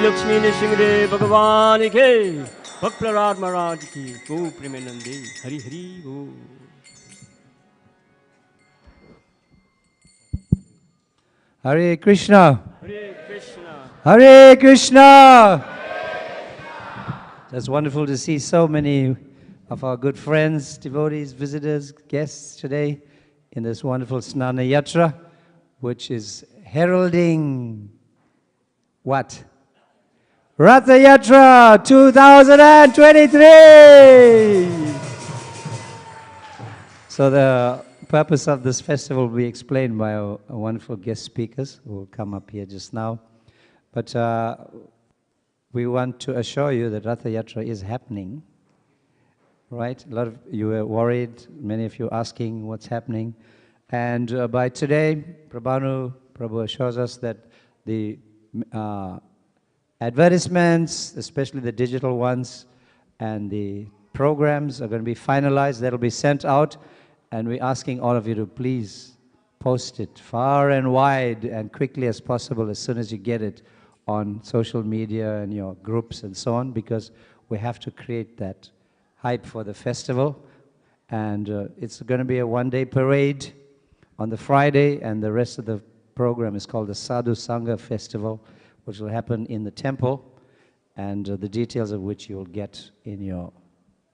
लक्ष्मी नृसिंह भगवान के भक्त प्रहलाद महाराज की गो प्रेमानंदे हरि हरि बोल। Hare Krishna. Hare Krishna. Hare Krishna. It's wonderful to see so many of our good friends, devotees, visitors, guests today in this wonderful Snana Yatra, which is heralding what? Ratha Yatra 2023! So the purpose of this festival will be explained by our wonderful guest speakers who will come up here just now. But we want to assure you that Ratha Yatra is happening, right? A lot of you were worried, many of you asking what's happening. And by today, Prabhu assures us that the advertisements, especially the digital ones, and the programs are going to be finalized. That'll be sent out. And we're asking all of you to please post it far and wide and quickly as possible as soon as you get it on social media and your groups and so on, because we have to create that hype for the festival. And it's going to be a one-day parade on the Friday, and the rest of the program is called the Sadhu Sangha Festival, which will happen in the temple, and the details of which you will get in your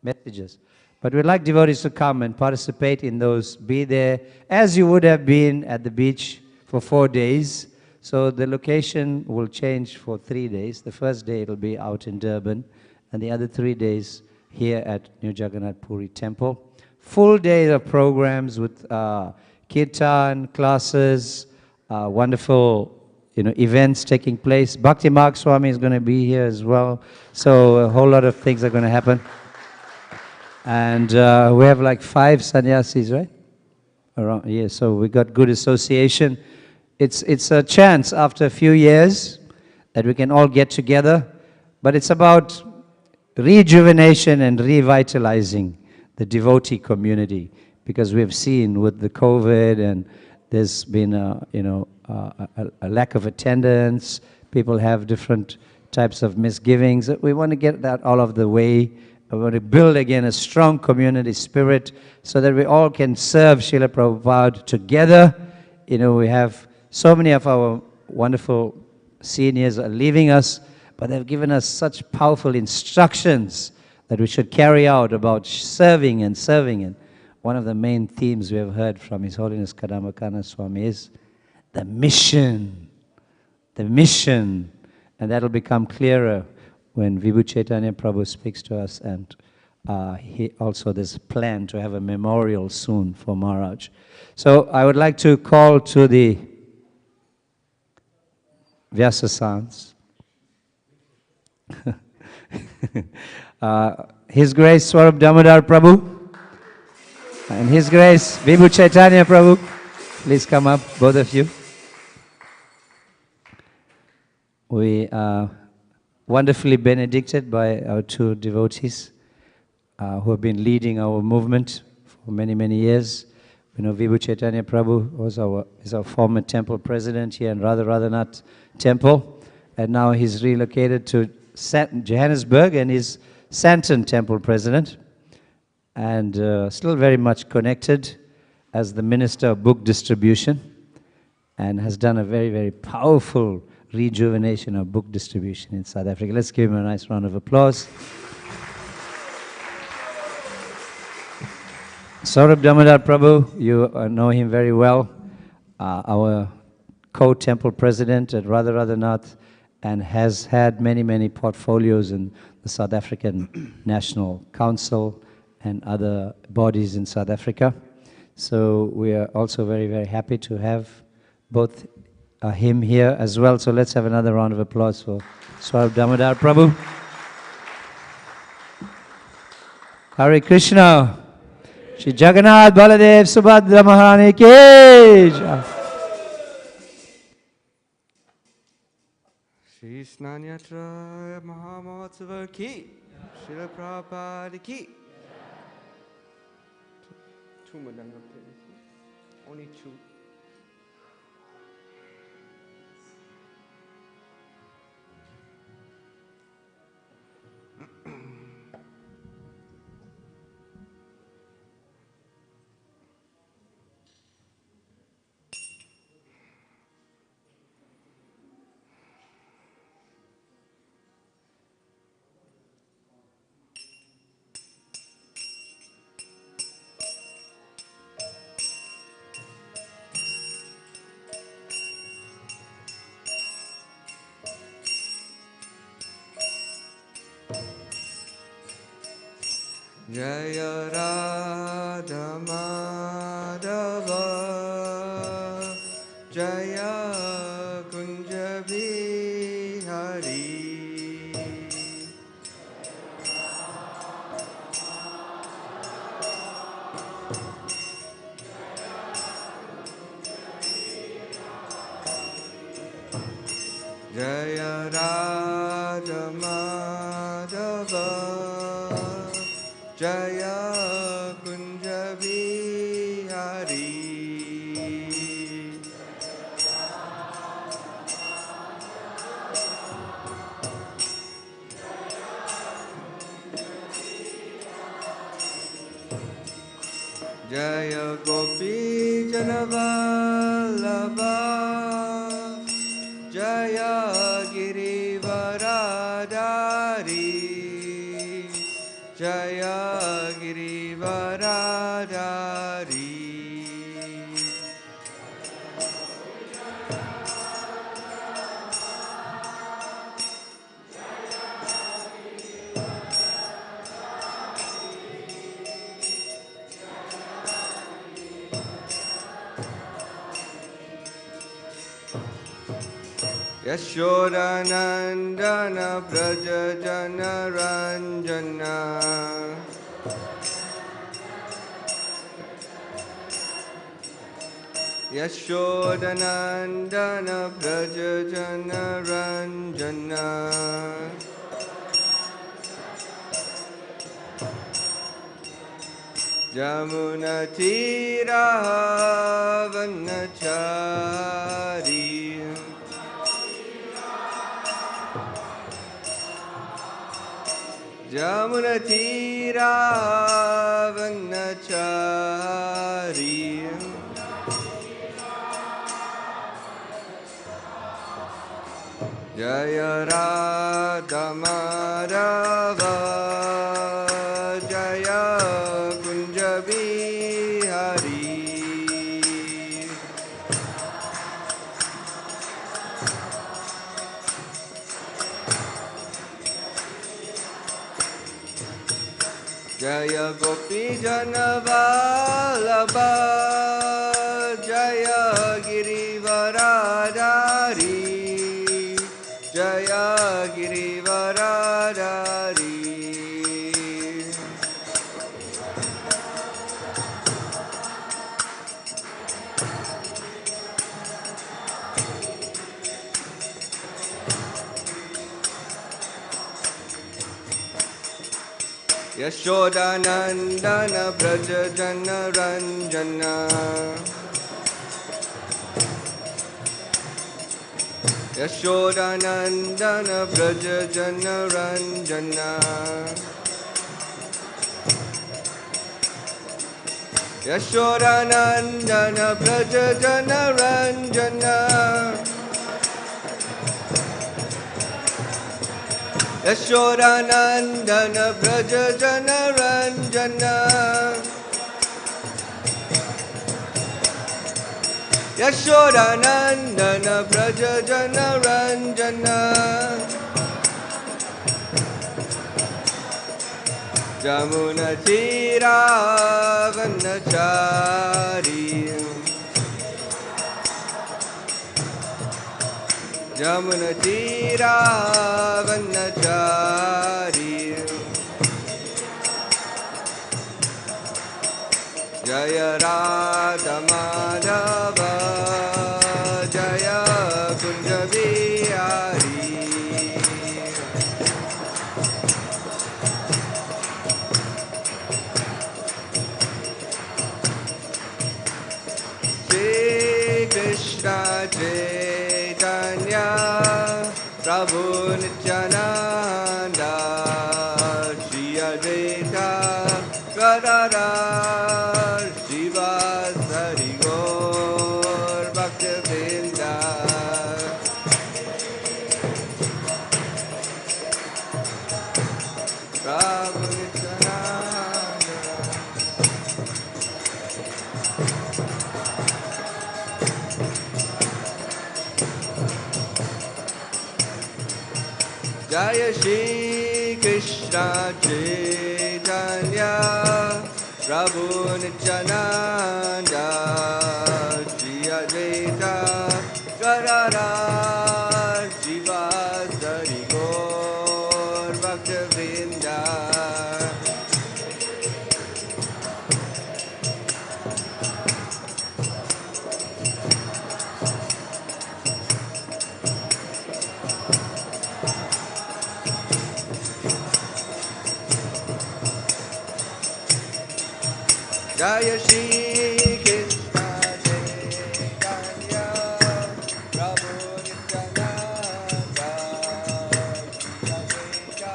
messages. But we'd like devotees to come and participate in those, be there as you would have been at the beach for 4 days. So the location will change for 3 days. The first day it'll be out in Durban, and the other 3 days here at New Jagannath Puri Temple. Full day of programs with kirtan, classes, wonderful events taking place. Bhakti Marg Swami is going to be here as well. So a whole lot of things are going to happen. And we have like 5 sannyasis, right? Around, yeah, so we got good association. It's a chance after a few years that we can all get together, but it's about rejuvenation and revitalizing the devotee community, because we've seen with the COVID and there's been a lack of attendance. People have different types of misgivings. We want to get that all of the way. We want to build again a strong community spirit so that we all can serve Srila Prabhupada together. We have so many of our wonderful seniors are leaving us, but they've given us such powerful instructions that we should carry out about serving and serving. And one of the main themes we have heard from His Holiness Kadambakana Swami is the mission. The mission. And that'll become clearer when Vibhu Chaitanya Prabhu speaks to us, and he also there's a plan to have a memorial soon for Maharaj. So I would like to call to the Vyasasans. His Grace Swarup Damodar Prabhu and His Grace Vibhu Chaitanya Prabhu. Please come up, both of you. We are wonderfully benedicted by our 2 devotees who have been leading our movement for many, many years. Vibhu Chaitanya Prabhu is our former temple president here in Radharanath Temple, and now he's relocated to Johannesburg and is Santon Temple president, and still very much connected as the Minister of Book Distribution, and has done a very, very powerful rejuvenation of book distribution in South Africa. Let's give him a nice round of applause. Saurabh Damodar Prabhu, you know him very well, our co-temple president at Radharanath, and has had many, many portfolios in the South African National Council and other bodies in South Africa. So we are also very, very happy to have both him here as well. So let's have another round of applause for Swarup Damodar Prabhu. Hare Krishna. Shri Jagannath Baladev Subhadra Maharani ki jai. Shri Snanyatra Mahamotsav ki, Srila Prabhupada ki. 2 Madanga please. Only 2. Jaya Radha Madhava Jaya Kunja Bihari Jaya Radha Madhava Jaya Kunja Bihari Jaya Gopi Janavallabha Jaya Girivaradari Jaya Girivaradari Yashodanandana Braja Jana Ranjana Yashodanandana Braja Jana Ranjana Jamuna Tira Vanachari Jamuna Tira Vanachari Jaya Radha Madhava Jaya Kunja Bihari Jaya Gopi Janavallabha Jaya Girivaradari Jaya Girivaradari Yashodanandana Braja Jana Ranjana Yashodanandana Braja Jana Ranjana Yashodanandana Braja Jana Ranjana Yashodanandana Braja Jana Ranjana Yashodanandana Braja Jana Ranjana Jamuna Tira Vanachari Jamuna Tira Vanachari Jaya Radha Madhava Jaya Kunja Bihari Shri Krishna Chaitanya Prabhu Nityananda Shri Advaita Gadadhar Srivasari Gaur Bhaktivinoda Prabhu Nityananda Jaya Shri Krishna Chaitanya Prabhu Nityananda Shri Advaita Gadadhar Srivasadi Gaur Bhaktivinoda. Jaya Shri Krishna Chaitanya Prabhu Nityananda Shri Advaita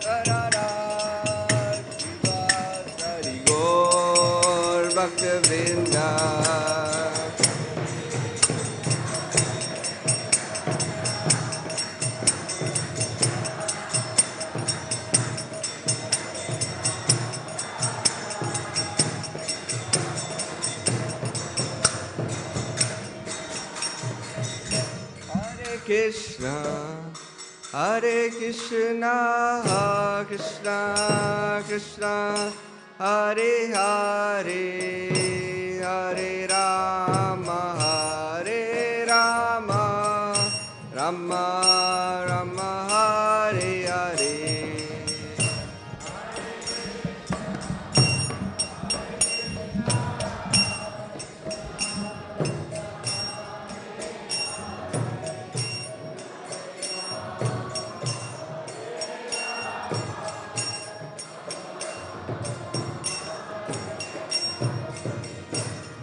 Gadadhar Srivasadi Gaur Bhaktivinoda. Krishna, Hare Krishna, Krishna Krishna, Hare Hare, Hare Rama, Hare Rama, Rama Rama, Hare Hare.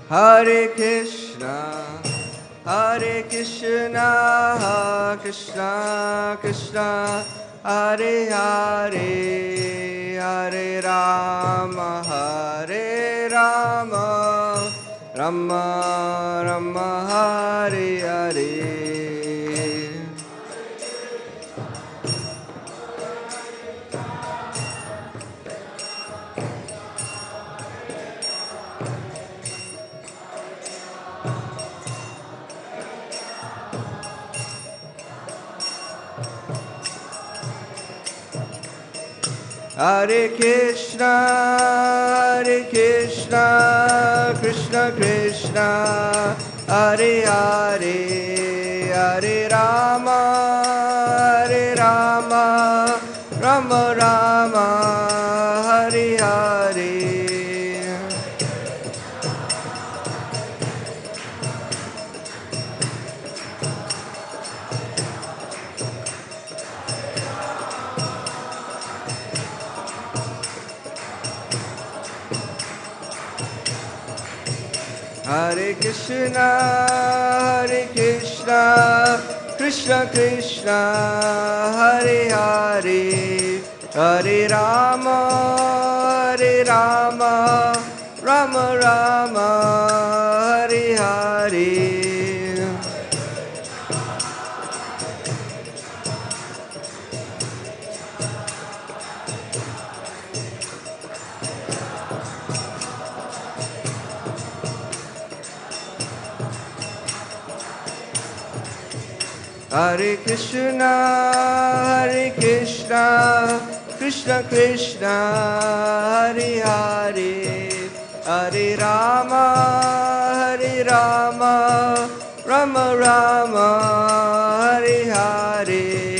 Hare Krishna, Hare Krishna, Krishna Krishna, Hare Hare, Hare Rama, Hare Rama, Rama Rama, Hare Hare. Hare Krishna, Krishna Krishna, Hare Hare, Hare Rama, Rama Rama, Hare Hare. Hare Krishna, Krishna Krishna, Hare Hare, Hare Rama, Rama Rama, Hare Hare. Hare Krishna, Krishna Krishna, Hare Hare, Hare Rama, Rama Rama, Hare Hare.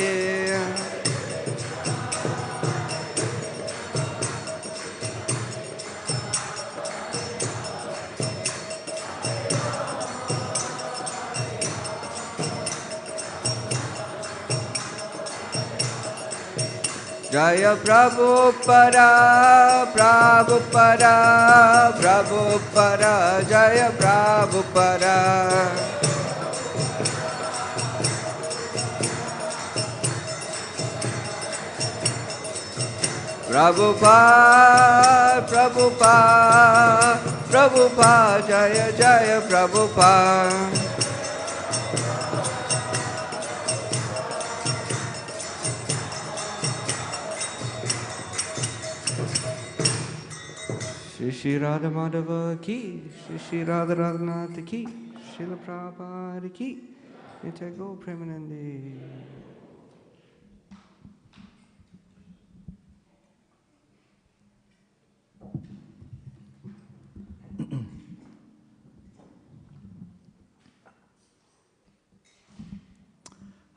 Jaya Prabhupada, Prabhupada, Prabhupada, Jaya Prabhupada. Prabhupada, Prabhupada, Prabhupada, Jaya Jaya Prabhupada. Shri Radha Madhava ki, Shri Radha Radhanath ki, Srila Prabhupada ki, Nitya Go Premanande.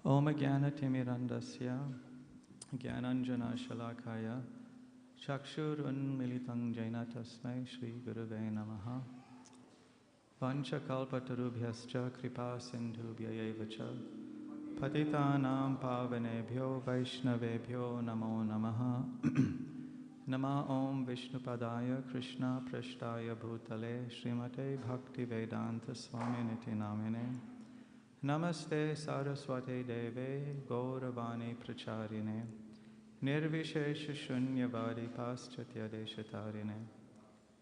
Om Jnanatimirandasya Jnananjana Shalakaya Chakshurunmilitam Jaina Tasmai Shri Gurave Namaha Vanchakalpatarubhyascha Kripa Sindhubhya Cha Patitanam Pavanebhyo Vaishnavebhyo Namo Namaha Nama Om Vishnupadaya Krishna Prashtaya Bhutale Srimate Bhakti Vedanta Swami Niti Namine Namaste Saraswate Deve Gauravani Pracharine Nirvishesha Shunyavadi Paschatya Deshatarine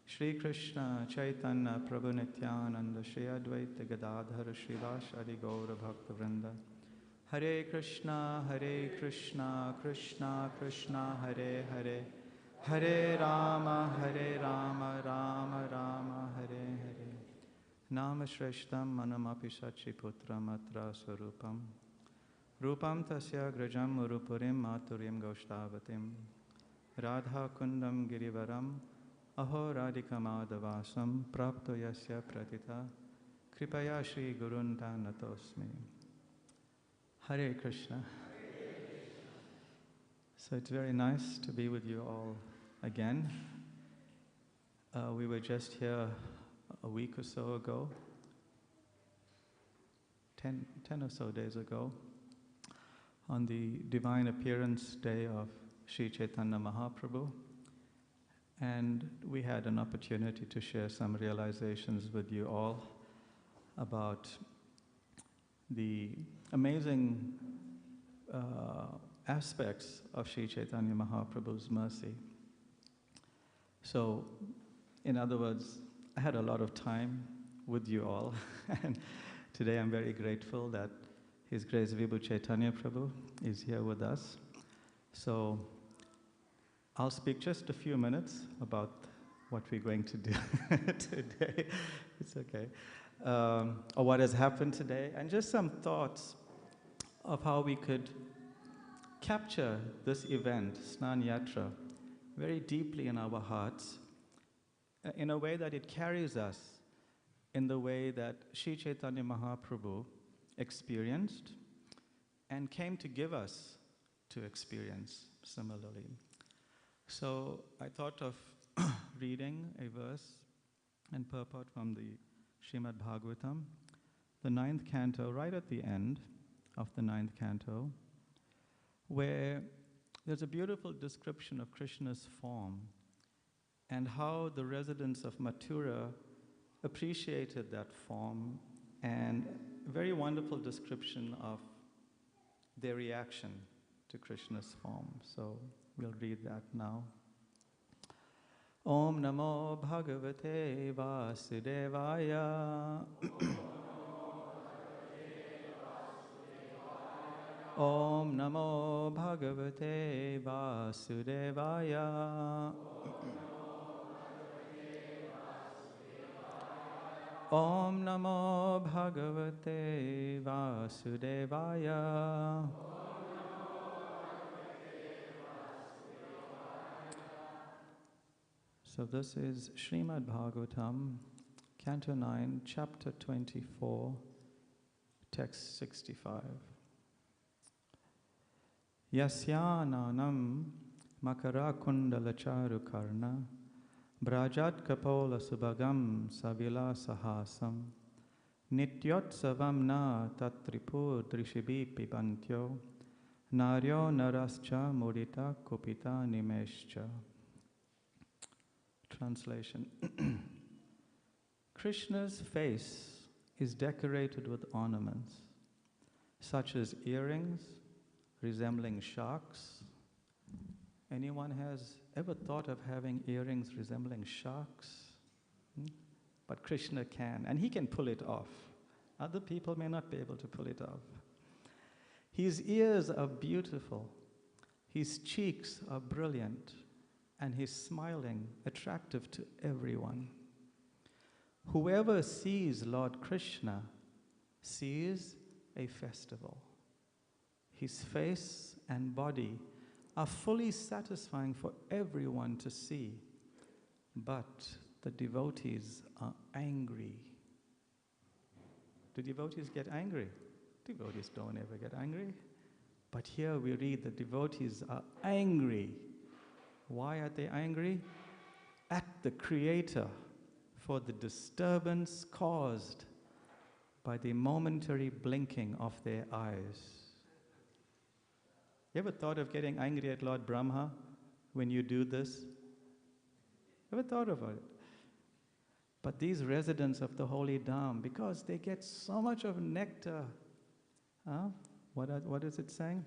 Shri Krishna Chaitanya Prabhu Nityananda Shri Advaita Gadadhara Srivasadi Gaura Bhakta Vrinda Hare Krishna Krishna Krishna Hare Hare Hare Rama Rama Rama Hare Hare Nama Shreshtam Manamapi Sachiputram Atra Swarupam Rupam Tasya Grajam Urupurim Maturim Goshtavatim Radha Kundam Girivaram Aho Radhika Madhavasam Prapto Yasya Pratita Kripaya Shri Gurunta Natosmi Hare Krishna. So it's very nice to be with you all again. We were just here a week or so ago, 10 or so days ago, on the Divine Appearance Day of Sri Chaitanya Mahaprabhu. And we had an opportunity to share some realizations with you all about the amazing aspects of Sri Chaitanya Mahaprabhu's mercy. So, in other words, I had a lot of time with you all, and today I'm very grateful that His Grace Vibhu Chaitanya Prabhu is here with us. So, I'll speak just a few minutes about what we're going to do today. It's okay. Or what has happened today, and just some thoughts of how we could capture this event, Snan Yatra, very deeply in our hearts, in a way that it carries us in the way that Sri Chaitanya Mahaprabhu experienced and came to give us to experience similarly. So I thought of reading a verse and purport from the Srimad Bhagavatam, the 9th canto, right at the end of the 9th canto, where there's a beautiful description of Krishna's form and how the residents of Mathura appreciated that form, and a very wonderful description of their reaction to Krishna's form. So we'll read that now. Om Namo Bhagavate Vasudevaya. Om Namo Bhagavate Vasudevaya. Om Namo Bhagavate Vasudevaya. So this is Srimad Bhagavatam, Canto 9, Chapter 24, Text 65. Yasyananam makara kundala charu karna brajat kapola subhagam savila sahasam nityotsavam na tatripur drishibi pibantyo naryo narascha mudita kupita nimescha. Translation. Krishna's face is decorated with ornaments, such as earrings resembling sharks. Anyone has ever thought of having earrings resembling sharks? But Krishna can, and he can pull it off. Other people may not be able to pull it off. His ears are beautiful, his cheeks are brilliant, and he's smiling, attractive to everyone. Whoever sees Lord Krishna sees a festival. His face and body are fully satisfying for everyone to see, but the devotees are angry. Do devotees get angry? Devotees don't ever get angry. But here we read the devotees are angry. Why are they angry? At the Creator for the disturbance caused by the momentary blinking of their eyes. You ever thought of getting angry at Lord Brahma when you do this? Ever thought about it? But these residents of the holy Dham, because they get so much of nectar, what is it saying?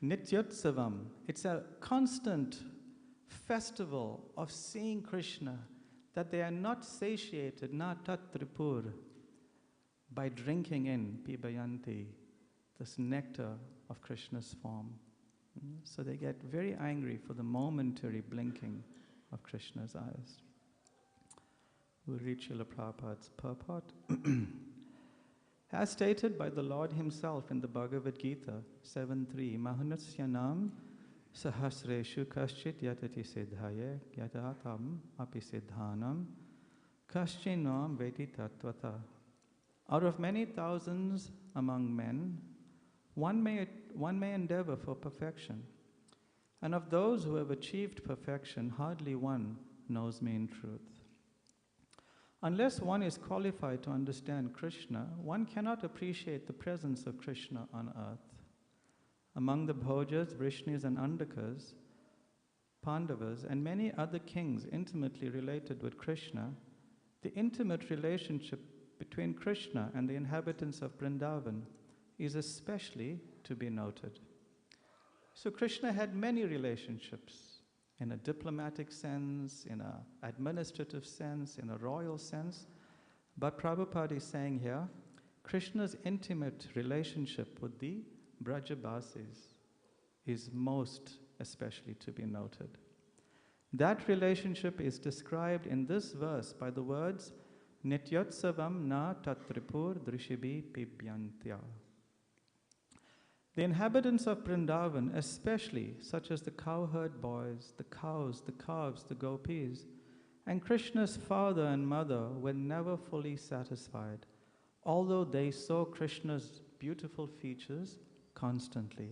Nityotsavam. It's a constant festival of seeing Krishna, that they are not satiated, na tat tripur, by drinking in pibayanti, this nectar of Krishna's form. So they get very angry for the momentary blinking of Krishna's eyes. We'll read Srila Prabhupada's purport. As stated by the Lord himself in the Bhagavad Gita 7.3, Mahanasyanam sahasreshu kaschit yatati siddhaye yatatam api siddhanam kaschinam veti tattvata. Out of many thousands among men, one may endeavor for perfection. And of those who have achieved perfection, hardly one knows me in truth. Unless one is qualified to understand Krishna, one cannot appreciate the presence of Krishna on earth. Among the Bhojas, Vrishnis and Andakas, Pandavas, and many other kings intimately related with Krishna, the intimate relationship between Krishna and the inhabitants of Vrindavan is especially to be noted. So Krishna had many relationships, in a diplomatic sense, in an administrative sense, in a royal sense. But Prabhupada is saying here, Krishna's intimate relationship with the Brajabasis is most especially to be noted. That relationship is described in this verse by the words, Nityotsavam na tatripur drishibi pibyantya. The inhabitants of Vrindavan, especially such as the cowherd boys, the cows, the calves, the gopis, and Krishna's father and mother were never fully satisfied, although they saw Krishna's beautiful features constantly.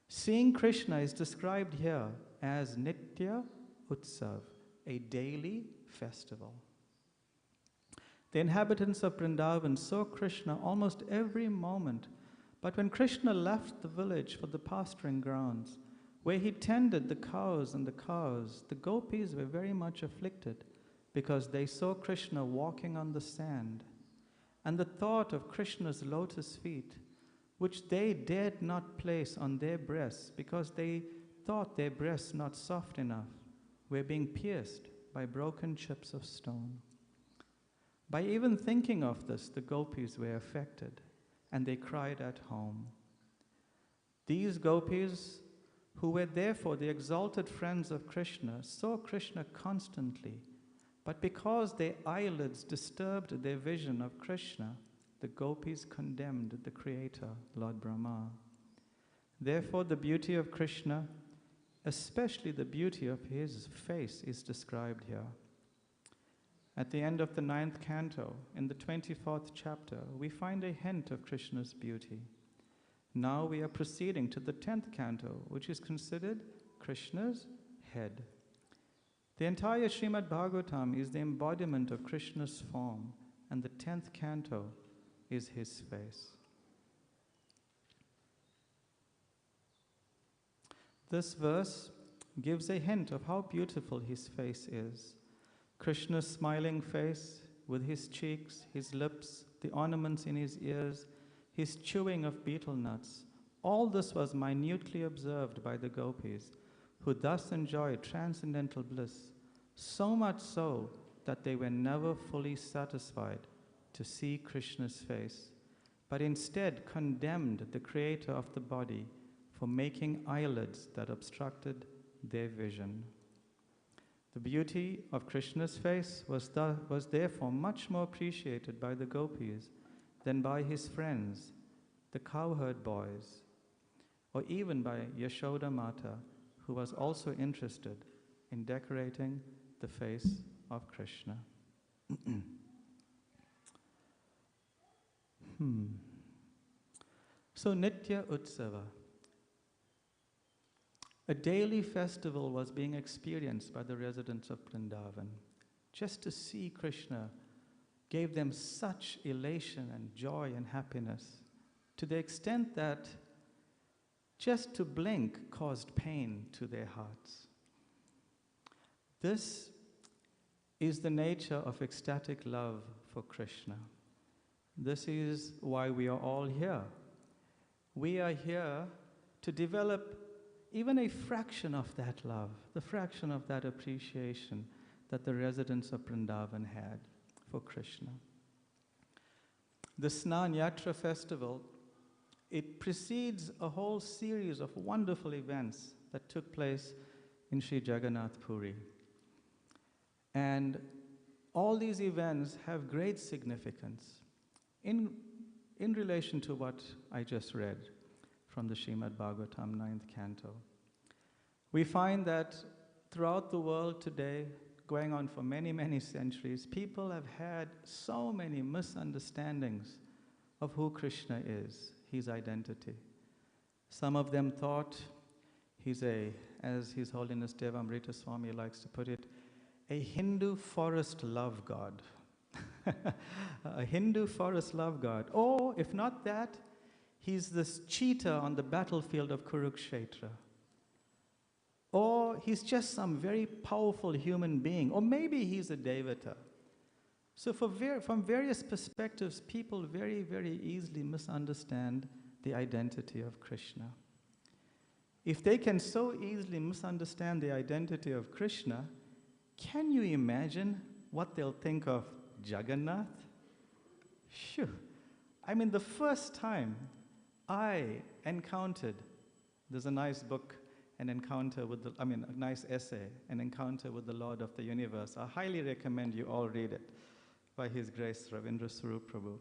Seeing Krishna is described here as Nitya Utsav, a daily festival. The inhabitants of Vrindavan saw Krishna almost every moment. But when Krishna left the village for the pasturing grounds, where he tended the cows and the calves, the gopis were very much afflicted because they saw Krishna walking on the sand. And the thought of Krishna's lotus feet, which they dared not place on their breasts because they thought their breasts not soft enough, were being pierced by broken chips of stone. By even thinking of this, the gopis were affected, and they cried at home. These gopis, who were therefore the exalted friends of Krishna, saw Krishna constantly, but because their eyelids disturbed their vision of Krishna, the gopis condemned the Creator, Lord Brahma. Therefore, the beauty of Krishna, especially the beauty of his face, is described here. At the end of the 9th canto, in the 24th chapter, we find a hint of Krishna's beauty. Now we are proceeding to the 10th canto, which is considered Krishna's head. The entire Srimad Bhagavatam is the embodiment of Krishna's form, and the 10th canto is his face. This verse gives a hint of how beautiful his face is. Krishna's smiling face, with his cheeks, his lips, the ornaments in his ears, his chewing of betel nuts, all this was minutely observed by the gopis, who thus enjoyed transcendental bliss, so much so that they were never fully satisfied to see Krishna's face, but instead condemned the creator of the body for making eyelids that obstructed their vision. The beauty of Krishna's face was therefore much more appreciated by the gopis than by his friends, the cowherd boys, or even by Yashoda Mata, who was also interested in decorating the face of Krishna. So Nitya Utsava, a daily festival was being experienced by the residents of Vrindavan. Just to see Krishna gave them such elation and joy and happiness, to the extent that just to blink caused pain to their hearts. This is the nature of ecstatic love for Krishna. This is why we are all here. We are here to develop even a fraction of that love, the fraction of that appreciation that the residents of Vrindavan had for Krishna. The Snan Yatra festival, it precedes a whole series of wonderful events that took place in Sri Jagannath Puri. And all these events have great significance in relation to what I just read from the Srimad Bhagavatam 9th canto. We find that throughout the world today, going on for many, many centuries, people have had so many misunderstandings of who Krishna is, his identity. Some of them thought he's as His Holiness Devamrita Swami likes to put it, a Hindu forest love god. A Hindu forest love god. Or, if not that, he's this cheetah on the battlefield of Kurukshetra. Or he's just some very powerful human being. Or maybe he's a devata. So from various perspectives, people very, very easily misunderstand the identity of Krishna. If they can so easily misunderstand the identity of Krishna, can you imagine what they'll think of Jagannath? Phew. I mean, the first time I encountered, there's a nice book, a nice essay, An Encounter with the Lord of the Universe. I highly recommend you all read it, by His Grace Ravindra Swarup Prabhu.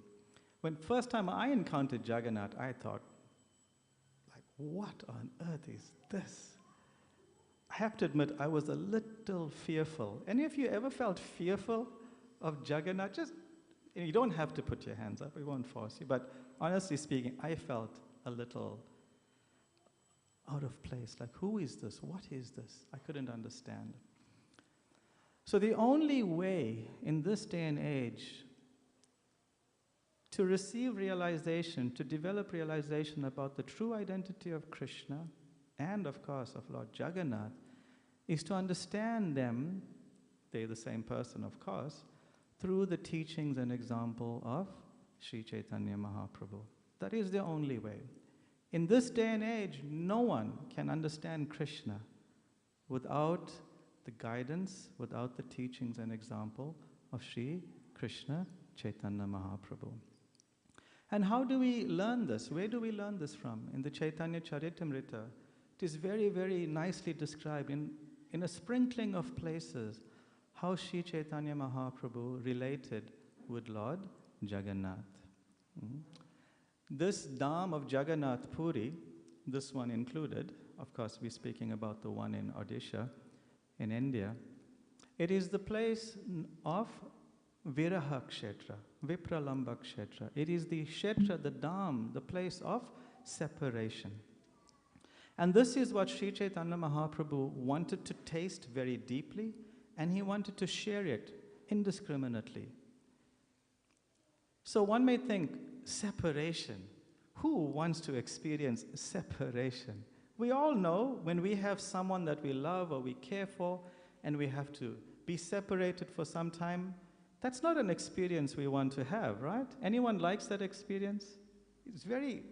When first time I encountered Jagannath, I thought, like, what on earth is this? I have to admit, I was a little fearful. Any of you ever felt fearful of Jagannath? Just, you don't have to put your hands up, we won't force you, but honestly speaking, I felt a little out of place. Like, who is this? What is this? I couldn't understand. So the only way in this day and age to receive realization, to develop realization about the true identity of Krishna and, of course, of Lord Jagannath, is to understand them, they're the same person, of course, through the teachings and example of Sri Chaitanya Mahaprabhu. That is the only way. In this day and age, no one can understand Krishna without the guidance, without the teachings and example of Sri Krishna Chaitanya Mahaprabhu. And how do we learn this? Where do we learn this from? In the Chaitanya Charitamrita, it is very, very nicely described in a sprinkling of places how Sri Chaitanya Mahaprabhu related with Lord Jagannath. This Dham of Jagannath Puri, this one included, of course we're speaking about the one in Odisha, in India, it is the place of Viraha Kshetra, Vipralamba Kshetra. It is the Kshetra, the Dham, the place of separation. And this is what Sri Chaitanya Mahaprabhu wanted to taste very deeply, and he wanted to share it indiscriminately. So one may think, separation. Who wants to experience separation? We all know when we have someone that we love or we care for, and we have to be separated for some time, that's not an experience we want to have, right? Anyone likes that experience? It's very,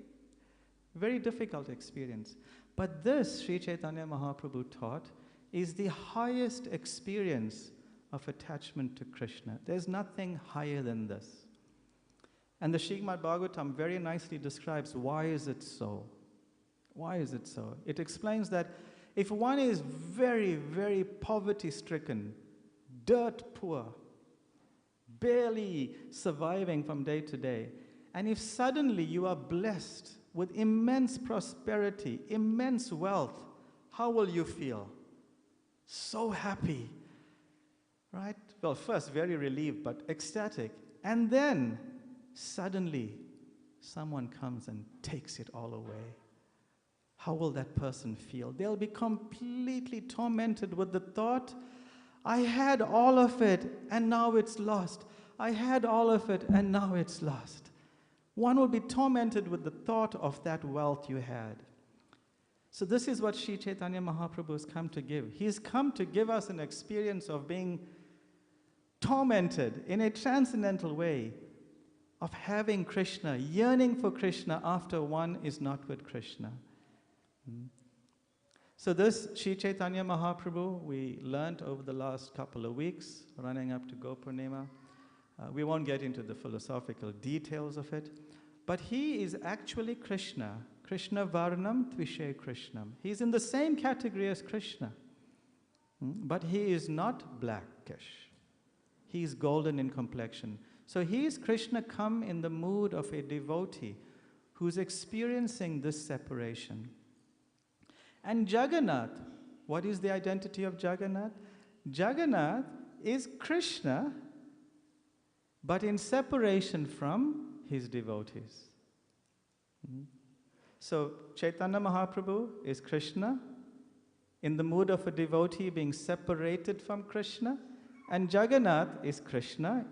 very difficult experience. But this, Sri Chaitanya Mahaprabhu taught, is the highest experience of attachment to Krishna. There's nothing higher than this. And the Srimad Bhagavatam very nicely describes why is it so. Why is it so? It explains that if one is very, very poverty-stricken, dirt poor, barely surviving from day to day, and if suddenly you are blessed with immense prosperity, immense wealth, how will you feel? So happy, right? Well, first very relieved, but ecstatic. And then, suddenly, someone comes and takes it all away. How will that person feel? They'll be completely tormented with the thought, I had all of it and now it's lost. I had all of it and now it's lost. One will be tormented with the thought of that wealth you had. So this is what Sri Chaitanya Mahaprabhu has come to give. He's come to give us an experience of being tormented in a transcendental way, of having Krishna, yearning for Krishna after one is not with Krishna. So this Sri Chaitanya Mahaprabhu, we learnt over the last couple of weeks, running up to Gopurnima. We won't get into the philosophical details of it, but he is actually Krishna. Krishna Varnam Tvishe Krishnam. He's in the same category as Krishna, but he is not blackish. He is golden in complexion. So he is Krishna come in the mood of a devotee who's experiencing this separation. And Jagannath, what is the identity of Jagannath? Jagannath is Krishna, but in separation from his devotees. So Chaitanya Mahaprabhu is Krishna, in the mood of a devotee being separated from Krishna, and Jagannath is Krishna,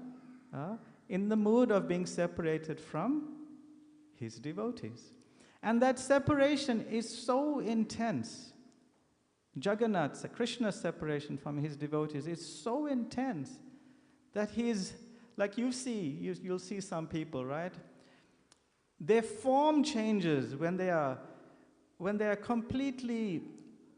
in the mood of being separated from his devotees. And that separation is so intense. Jagannath's, Krishna's separation from his devotees is so intense that he's, like you'll see some people, right? Their form changes when they are completely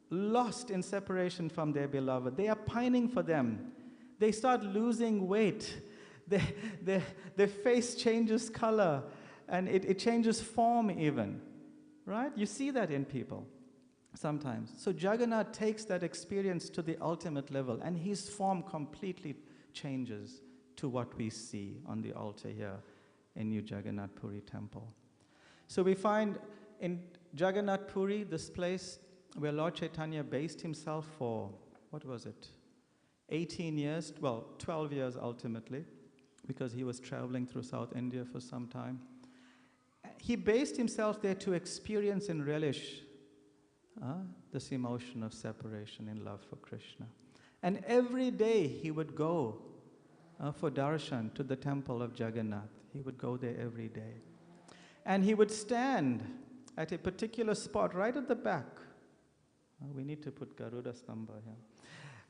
lost in separation from their beloved. They are pining for them. They start losing weight. Their face changes color, and it changes form even, right? You see that in people sometimes. So Jagannath takes that experience to the ultimate level, and his form completely changes to what we see on the altar here in New Jagannath Puri temple. So we find in Jagannath Puri, this place where Lord Chaitanya based himself for, 18 years, 12 years ultimately, because he was traveling through South India for some time. He based himself there to experience and relish this emotion of separation in love for Krishna. And every day he would go for darshan to the temple of Jagannath. He would go there every day. And he would stand at a particular spot right at the back. We need to put Garuda Stamba here.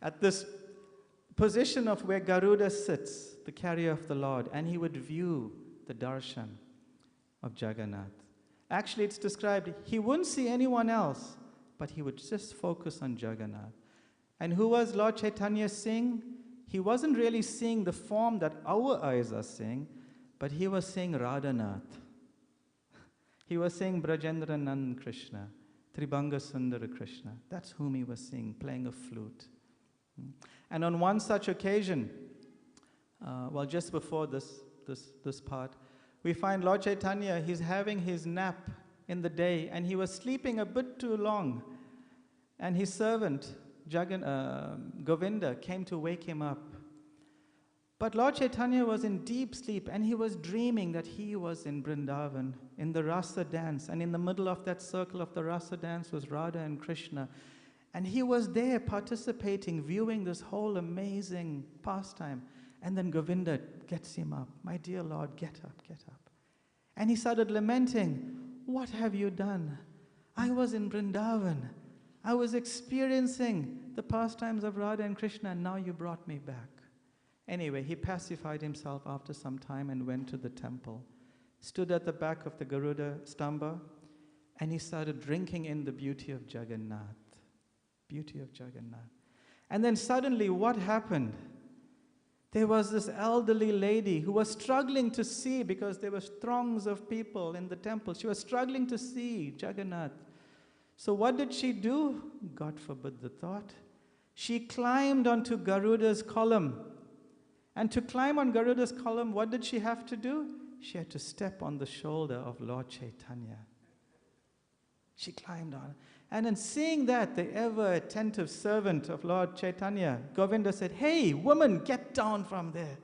At this position of where Garuda sits, the carrier of the Lord, and he would view the darshan of Jagannath. Actually, it's described, he wouldn't see anyone else, but he would just focus on Jagannath. And who was Lord Chaitanya seeing? He wasn't really seeing the form that our eyes are seeing, but he was seeing Radhanath. He was seeing Brajendra Nand Krishna, Tribhanga Sundara Krishna. That's whom he was seeing, playing a flute. And on one such occasion, just before this part, we find Lord Chaitanya, he's having his nap in the day, and he was sleeping a bit too long. And his servant, Govinda, came to wake him up. But Lord Chaitanya was in deep sleep, and he was dreaming that he was in Vrindavan, in the Rasa dance, and in the middle of that circle of the Rasa dance was Radha and Krishna. And he was there participating, viewing this whole amazing pastime. And then Govinda gets him up. My dear Lord, get up, get up. And he started lamenting, what have you done? I was in Vrindavan. I was experiencing the pastimes of Radha and Krishna, and now you brought me back. Anyway, he pacified himself after some time and went to the temple, stood at the back of the Garuda Stamba, and he started drinking in the beauty of Jagannath. Beauty of Jagannath. And then suddenly, what happened? There was this elderly lady who was struggling to see, because there were throngs of people in the temple. She was struggling to see Jagannath. So what did she do? God forbid the thought. She climbed onto Garuda's column. And to climb on Garuda's column, what did she have to do? She had to step on the shoulder of Lord Chaitanya. She climbed on. And in seeing that, the ever-attentive servant of Lord Chaitanya, Govinda, said, hey, woman, get down from there.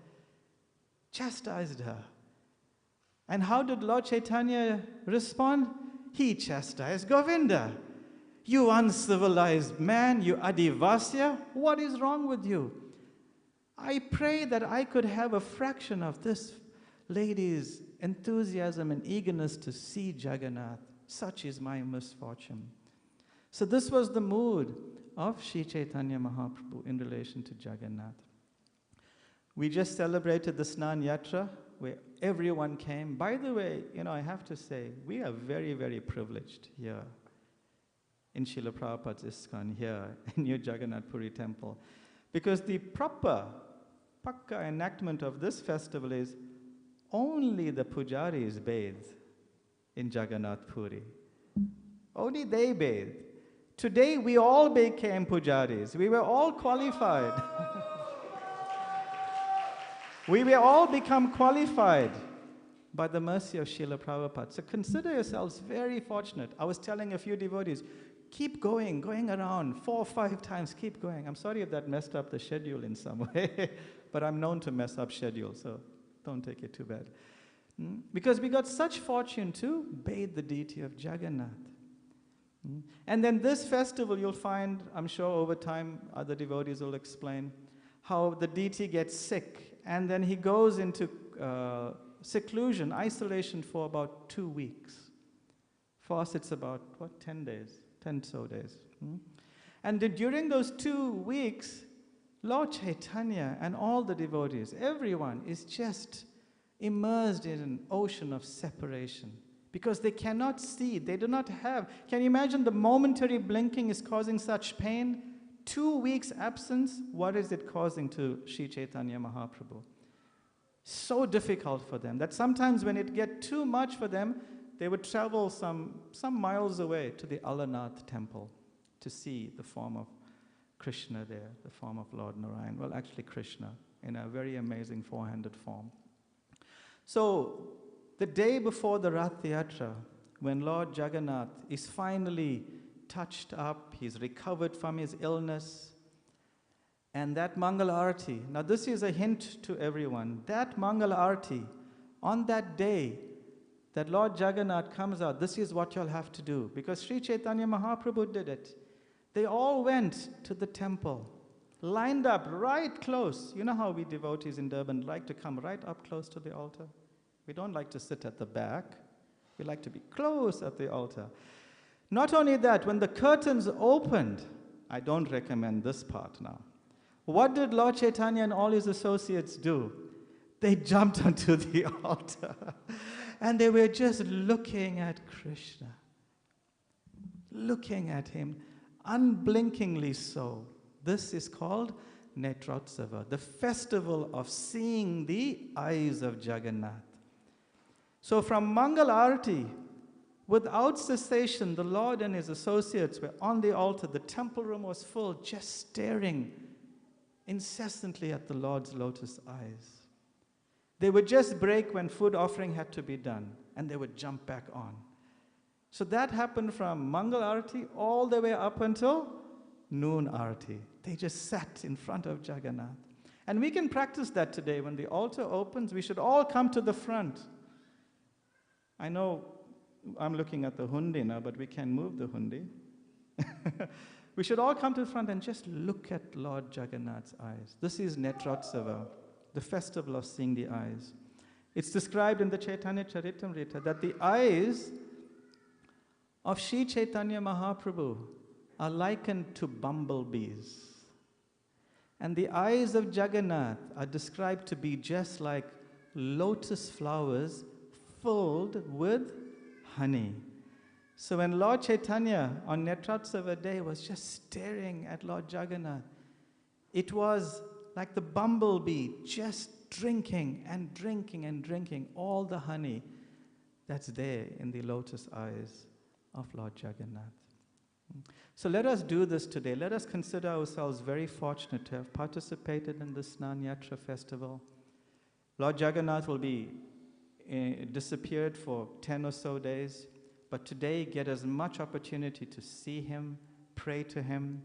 Chastised her. And how did Lord Chaitanya respond? He chastised Govinda. You uncivilized man, you Adivasya, what is wrong with you? I pray that I could have a fraction of this lady's enthusiasm and eagerness to see Jagannath. Such is my misfortune. So this was the mood of Sri Chaitanya Mahaprabhu in relation to Jagannath. We just celebrated the Snan Yatra, where everyone came. By the way, I have to say, we are very, very privileged here in Srila Prabhupada's ISKCON, here in New Jagannath Puri temple. Because the proper, pakka enactment of this festival is only the pujaris bathe in Jagannath Puri. Only they bathe. Today we all became pujaris. We were all qualified. We will all become qualified by the mercy of Srila Prabhupada. So consider yourselves very fortunate. I was telling a few devotees, keep going around 4 or 5 times, keep going. I'm sorry if that messed up the schedule in some way, but I'm known to mess up schedules, so don't take it too bad. Because we got such fortune to bathe the deity of Jagannath. And then this festival, you'll find, I'm sure over time, other devotees will explain, how the deity gets sick, and then he goes into seclusion, isolation for about 2 weeks. For us, it's about, 10 days, 10 so days. And then during those 2 weeks, Lord Chaitanya and all the devotees, everyone is just immersed in an ocean of separation. Because they cannot see, they do not have. Can you imagine the momentary blinking is causing such pain? 2 weeks absence, what is it causing to Sri Chaitanya Mahaprabhu? So difficult for them that sometimes when it get too much for them, they would travel some miles away to the Alanath temple to see the form of Krishna there, the form of Lord Narayan. Well, actually Krishna in a very amazing four-handed form. So the day before the Rath Yatra, when Lord Jagannath is finally touched up, he's recovered from his illness, and that Mangal Arati, now this is a hint to everyone, that Mangal Arati, on that day that Lord Jagannath comes out, this is what you'll have to do, because Sri Chaitanya Mahaprabhu did it. They all went to the temple, lined up right close. You know how we devotees in Durban like to come right up close to the altar? We don't like to sit at the back. We like to be close at the altar. Not only that, when the curtains opened, I don't recommend this part now. What did Lord Chaitanya and all his associates do? They jumped onto the altar and they were just looking at Krishna, looking at him, unblinkingly so. This is called Netrotsava, the festival of seeing the eyes of Jagannath. So from Mangal Arati, without cessation, the Lord and his associates were on the altar. The temple room was full, just staring incessantly at the Lord's lotus eyes. They would just break when food offering had to be done, and they would jump back on. So that happened from Mangal Arati all the way up until noon Arati. They just sat in front of Jagannath. And we can practice that today. When the altar opens, we should all come to the front. I know I'm looking at the hundi now, but we can move the hundi. We should all come to the front and just look at Lord Jagannath's eyes. This is Netrotsava, the festival of seeing the eyes. It's described in the Chaitanya Charitamrita that the eyes of Sri Chaitanya Mahaprabhu are likened to bumblebees. And the eyes of Jagannath are described to be just like lotus flowers filled with honey. So when Lord Chaitanya on Netrotsava day was just staring at Lord Jagannath, it was like the bumblebee just drinking and drinking and drinking all the honey that's there in the lotus eyes of Lord Jagannath. So let us do this today. Let us consider ourselves very fortunate to have participated in this Snan Yatra festival. Lord Jagannath will be disappeared for 10 or so days, but today get as much opportunity to see him, pray to him,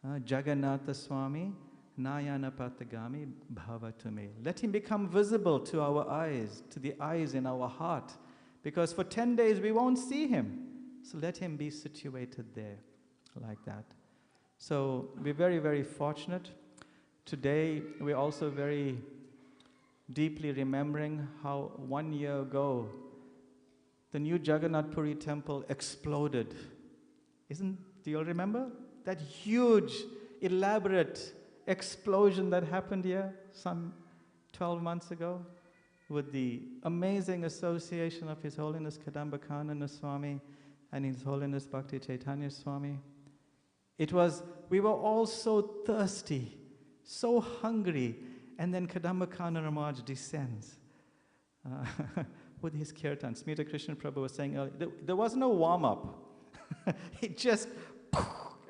Jagannatha Swami, Nayana Patagami Bhavatame. Let him become visible to our eyes, to the eyes in our heart. Because for 10 days we won't see him. So let him be situated there, like that. So we're very, very fortunate. Today we're also very deeply remembering how 1 year ago the new Jagannath Puri temple exploded. Do you all remember? That huge, elaborate explosion that happened here some 12 months ago with the amazing association of His Holiness Kadamba Swami and His Holiness Bhakti Chaitanya Swami. We were all so thirsty, so hungry, and then Kadamba Maharaj descends with his kirtan. Smita Krishna Prabhu was saying earlier, there was no warm-up. It just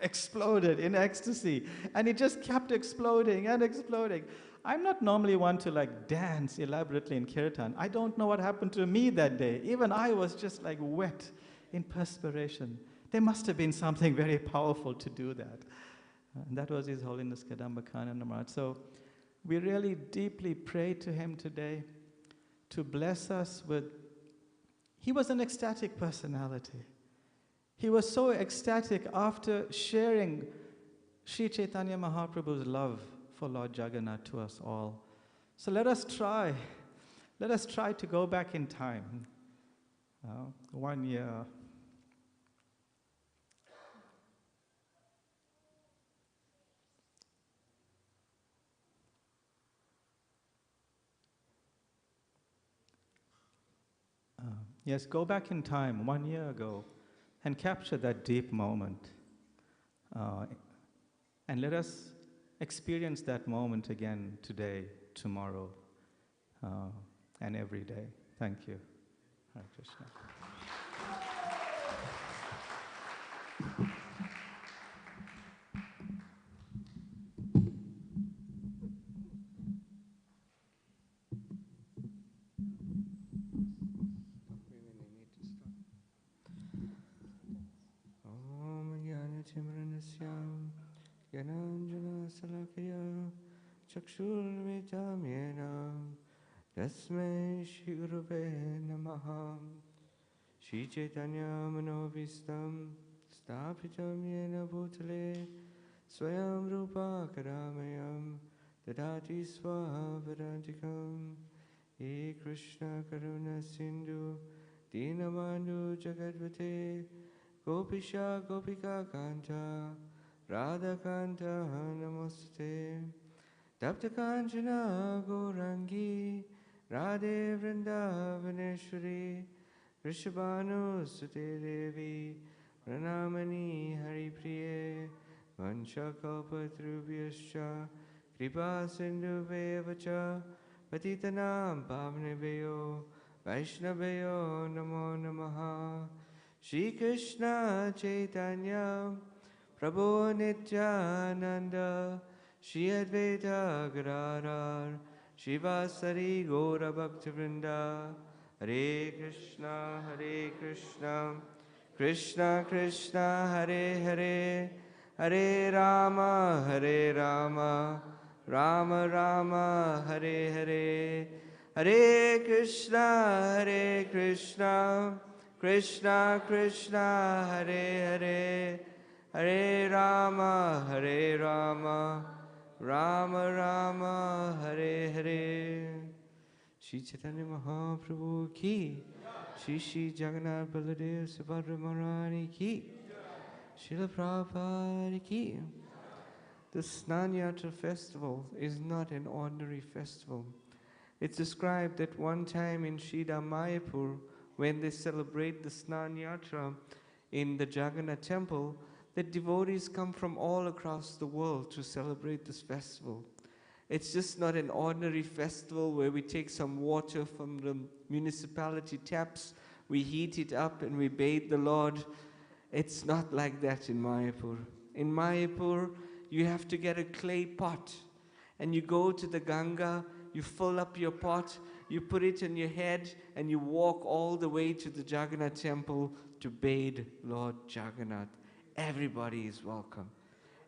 exploded in ecstasy, and it just kept exploding and exploding. I'm not normally one to dance elaborately in kirtan. I don't know what happened to me that day. Even I was just wet in perspiration. There must have been something very powerful to do that. And that was His Holiness Kadamba Maharaj. So we really deeply pray to him today to bless us with... He was an ecstatic personality. He was so ecstatic after sharing Sri Chaitanya Mahaprabhu's love for Lord Jagannath to us all. So let us try to go back in time. 1 year. Yes, go back in time 1 year ago and capture that deep moment. And let us experience that moment again today, tomorrow, and every day. Thank you. Hare Krishna. Yananjana Chakshurmitam Yena Tasmai Shri Guruve Namaha Shri Chaitanya Manovistam Stapitam Yena Bhutale Swayam Rupa Karamayam Dadati Swavarantikam He Krishna Karuna Sindhu Dinabandhu Jagadvate Gopisha Gopika Kanta Radha Kanta Namaste Tapta Kanchana Gourangi Radhe Vrindavaneshwari Rishabhanu Sute Devi Pranamani Hari Priye Vanchakalpatrubhyascha Kripa Sindhuvevacha Patitanam Pavnebeyo Vaishnaveyo Namo Namaha Shri Krishna Chaitanya Prabhu Nityananda Shri Advaita Gadadhar Shivasari Gaura Bhaktivinoda Hare Krishna Krishna Krishna Hare Hare Hare Rama Rama Rama Hare Hare Hare Krishna Krishna Krishna Hare Hare Hare Rama Rama Rama Hare Hare. Shri Chaitanya Mahaprabhu ki, Shri Jagannath Baladev Subhadra Maharani ki, Srila Prabhupada ki. The Snan Yatra festival is not an ordinary festival. It's described that one time in Sridham Mayapur, when they celebrate the Snan Yatra in the Jagannath temple, that devotees come from all across the world to celebrate this festival. It's just not an ordinary festival where we take some water from the municipality taps, we heat it up and we bathe the Lord. It's not like that in Mayapur. In Mayapur, you have to get a clay pot and you go to the Ganga, you fill up your pot, you put it on your head and you walk all the way to the Jagannath temple to bathe Lord Jagannath. Everybody is welcome.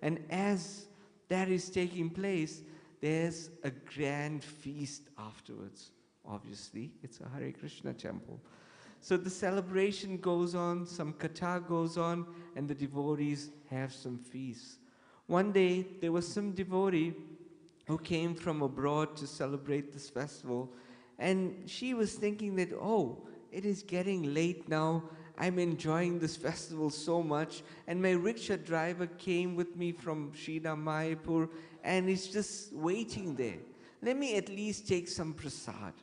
And as that is taking place, there's a grand feast afterwards. Obviously, it's a Hare Krishna temple. So the celebration goes on, some katha goes on, and the devotees have some feasts. One day, there was some devotee who came from abroad to celebrate this festival, and she was thinking that, oh, it is getting late now. I'm enjoying this festival so much, and my rickshaw driver came with me from Sridham Mayapur, and he's just waiting there. Let me at least take some prasad.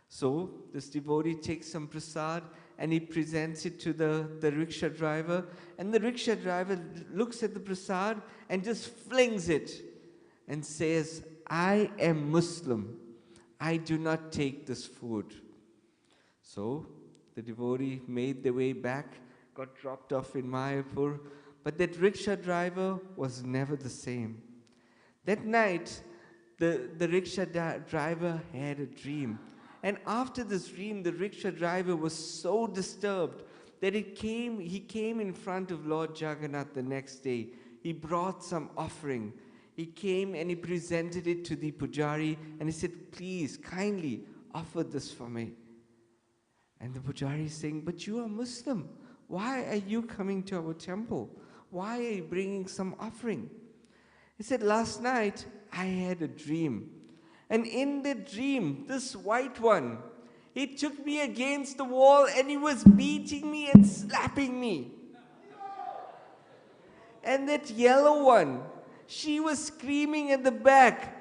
So this devotee takes some prasad and he presents it to the rickshaw driver, and the rickshaw driver looks at the prasad and just flings it and says, I am Muslim. I do not take this food. So the devotee made their way back, got dropped off in Mayapur, but that rickshaw driver was never the same. That night, the rickshaw driver had a dream. And after this dream, the rickshaw driver was so disturbed that he came in front of Lord Jagannath the next day. He brought some offering. He came and he presented it to the pujari and he said, please, kindly offer this for me. And the pujari is saying, but you are Muslim. Why are you coming to our temple? Why are you bringing some offering? He said, last night I had a dream. And in the dream, this white one, he took me against the wall and he was beating me and slapping me. And that yellow one, she was screaming at the back,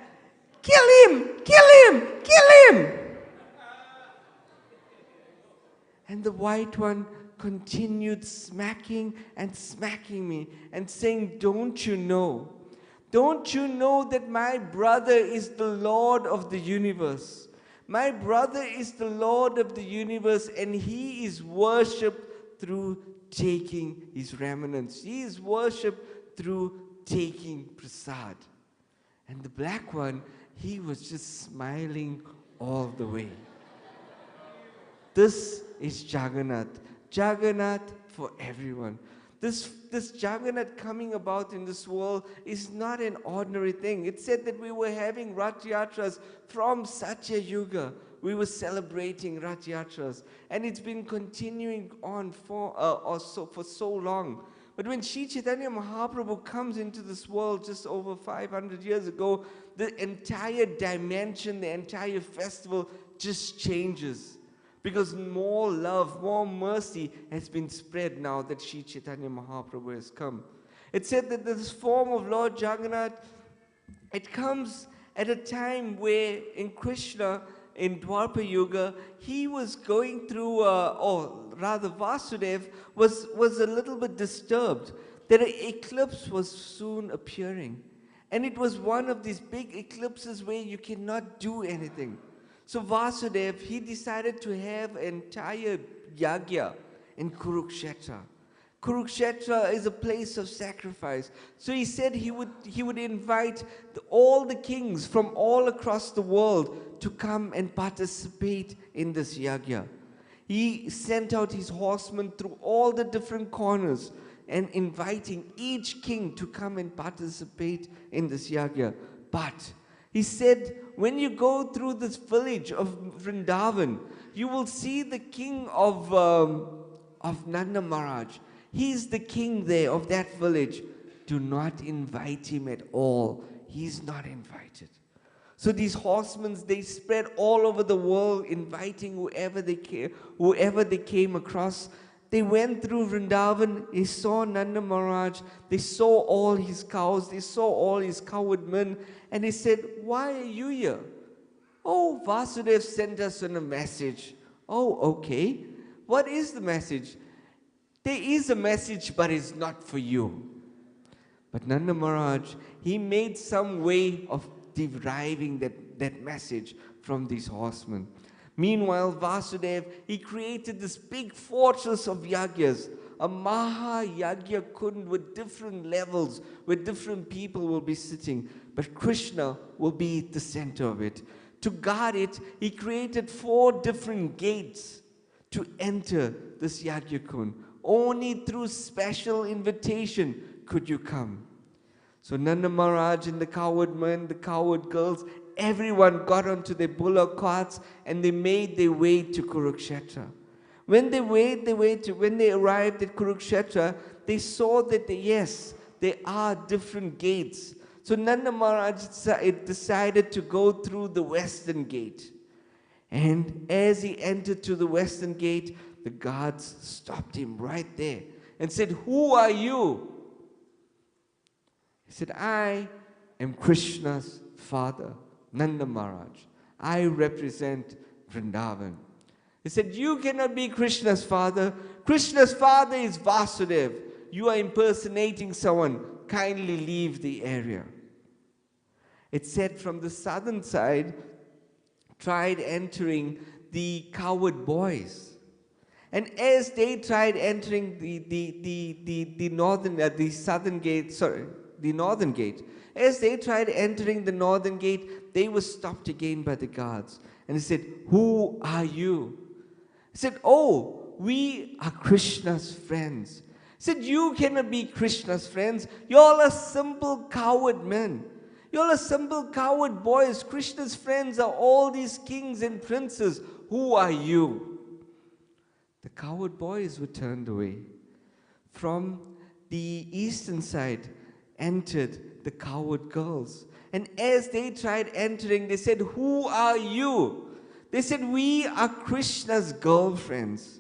kill him, kill him, kill him. And the white one continued smacking and smacking me and saying, don't you know? Don't you know that my brother is the Lord of the universe? My brother is the Lord of the universe, and he is worshipped through taking his remnants. He is worshipped through taking prasad. And the black one, he was just smiling all the way. This is Jagannath. Jagannath for everyone. This Jagannath coming about in this world is not an ordinary thing. It said that we were having Rath Yatras from Satya Yuga. We were celebrating Rath Yatras. And it's been continuing on for so long. But when Sri Chaitanya Mahaprabhu comes into this world just over 500 years ago, the entire dimension, the entire festival just changes. Because more love, more mercy has been spread now that Sri Chaitanya Mahaprabhu has come. It said that this form of Lord Jagannath, it comes at a time where in Krishna, in Dwapara Yuga, he was going through, or rather Vasudev was a little bit disturbed that an eclipse was soon appearing. And it was one of these big eclipses where you cannot do anything. So Vasudev, he decided to have an entire yagya in Kurukshetra. Kurukshetra is a place of sacrifice. So he said he would invite all the kings from all across the world to come and participate in this yagya. He sent out his horsemen through all the different corners and inviting each king to come and participate in this yagya. But he said, when you go through this village of Vrindavan, you will see the king of Nanda Maharaj. He's the king there of that village. Do not invite him at all. He's not invited. So these horsemen, they spread all over the world, inviting whoever they came across. They went through Vrindavan, they saw Nanda Maharaj, they saw all his cows, they saw all his cowherd men, and they said, why are you here? Oh, Vasudev sent us on a message. Oh, okay. What is the message? There is a message, but it's not for you. But Nanda Maharaj, he made some way of deriving that message from these horsemen. Meanwhile, Vasudev, he created this big fortress of yagyas, a Maha Yagya Kund with different levels, where different people will be sitting. But Krishna will be at the center of it. To guard it, he created 4 different gates to enter this Yagya Kund. Only through special invitation could you come. So Nanda Maharaj and the coward men, the coward girls, everyone got onto their bullock carts and they made their way to Kurukshetra. When they arrived at Kurukshetra, they saw that yes, there are different gates. So Nanda Maharaj decided to go through the western gate. And as he entered to the western gate, the guards stopped him right there and said, "Who are you?" He said, "I am Krishna's father, Nanda Maharaj. I represent Vrindavan." He said, "You cannot be Krishna's father. Krishna's father is Vasudev. You are impersonating someone. Kindly leave the area." It said from the southern side, tried entering the coward boys. And as they tried entering the northern gate, as they tried entering the northern gate, they were stopped again by the guards. And he said, "Who are you?" He said, "Oh, we are Krishna's friends." He said, "You cannot be Krishna's friends. You all are simple coward men. You all are simple coward boys. Krishna's friends are all these kings and princes. Who are you?" The coward boys were turned away. From the eastern side entered the coward girls. And as they tried entering, they said, "Who are you?" They said, "We are Krishna's girlfriends."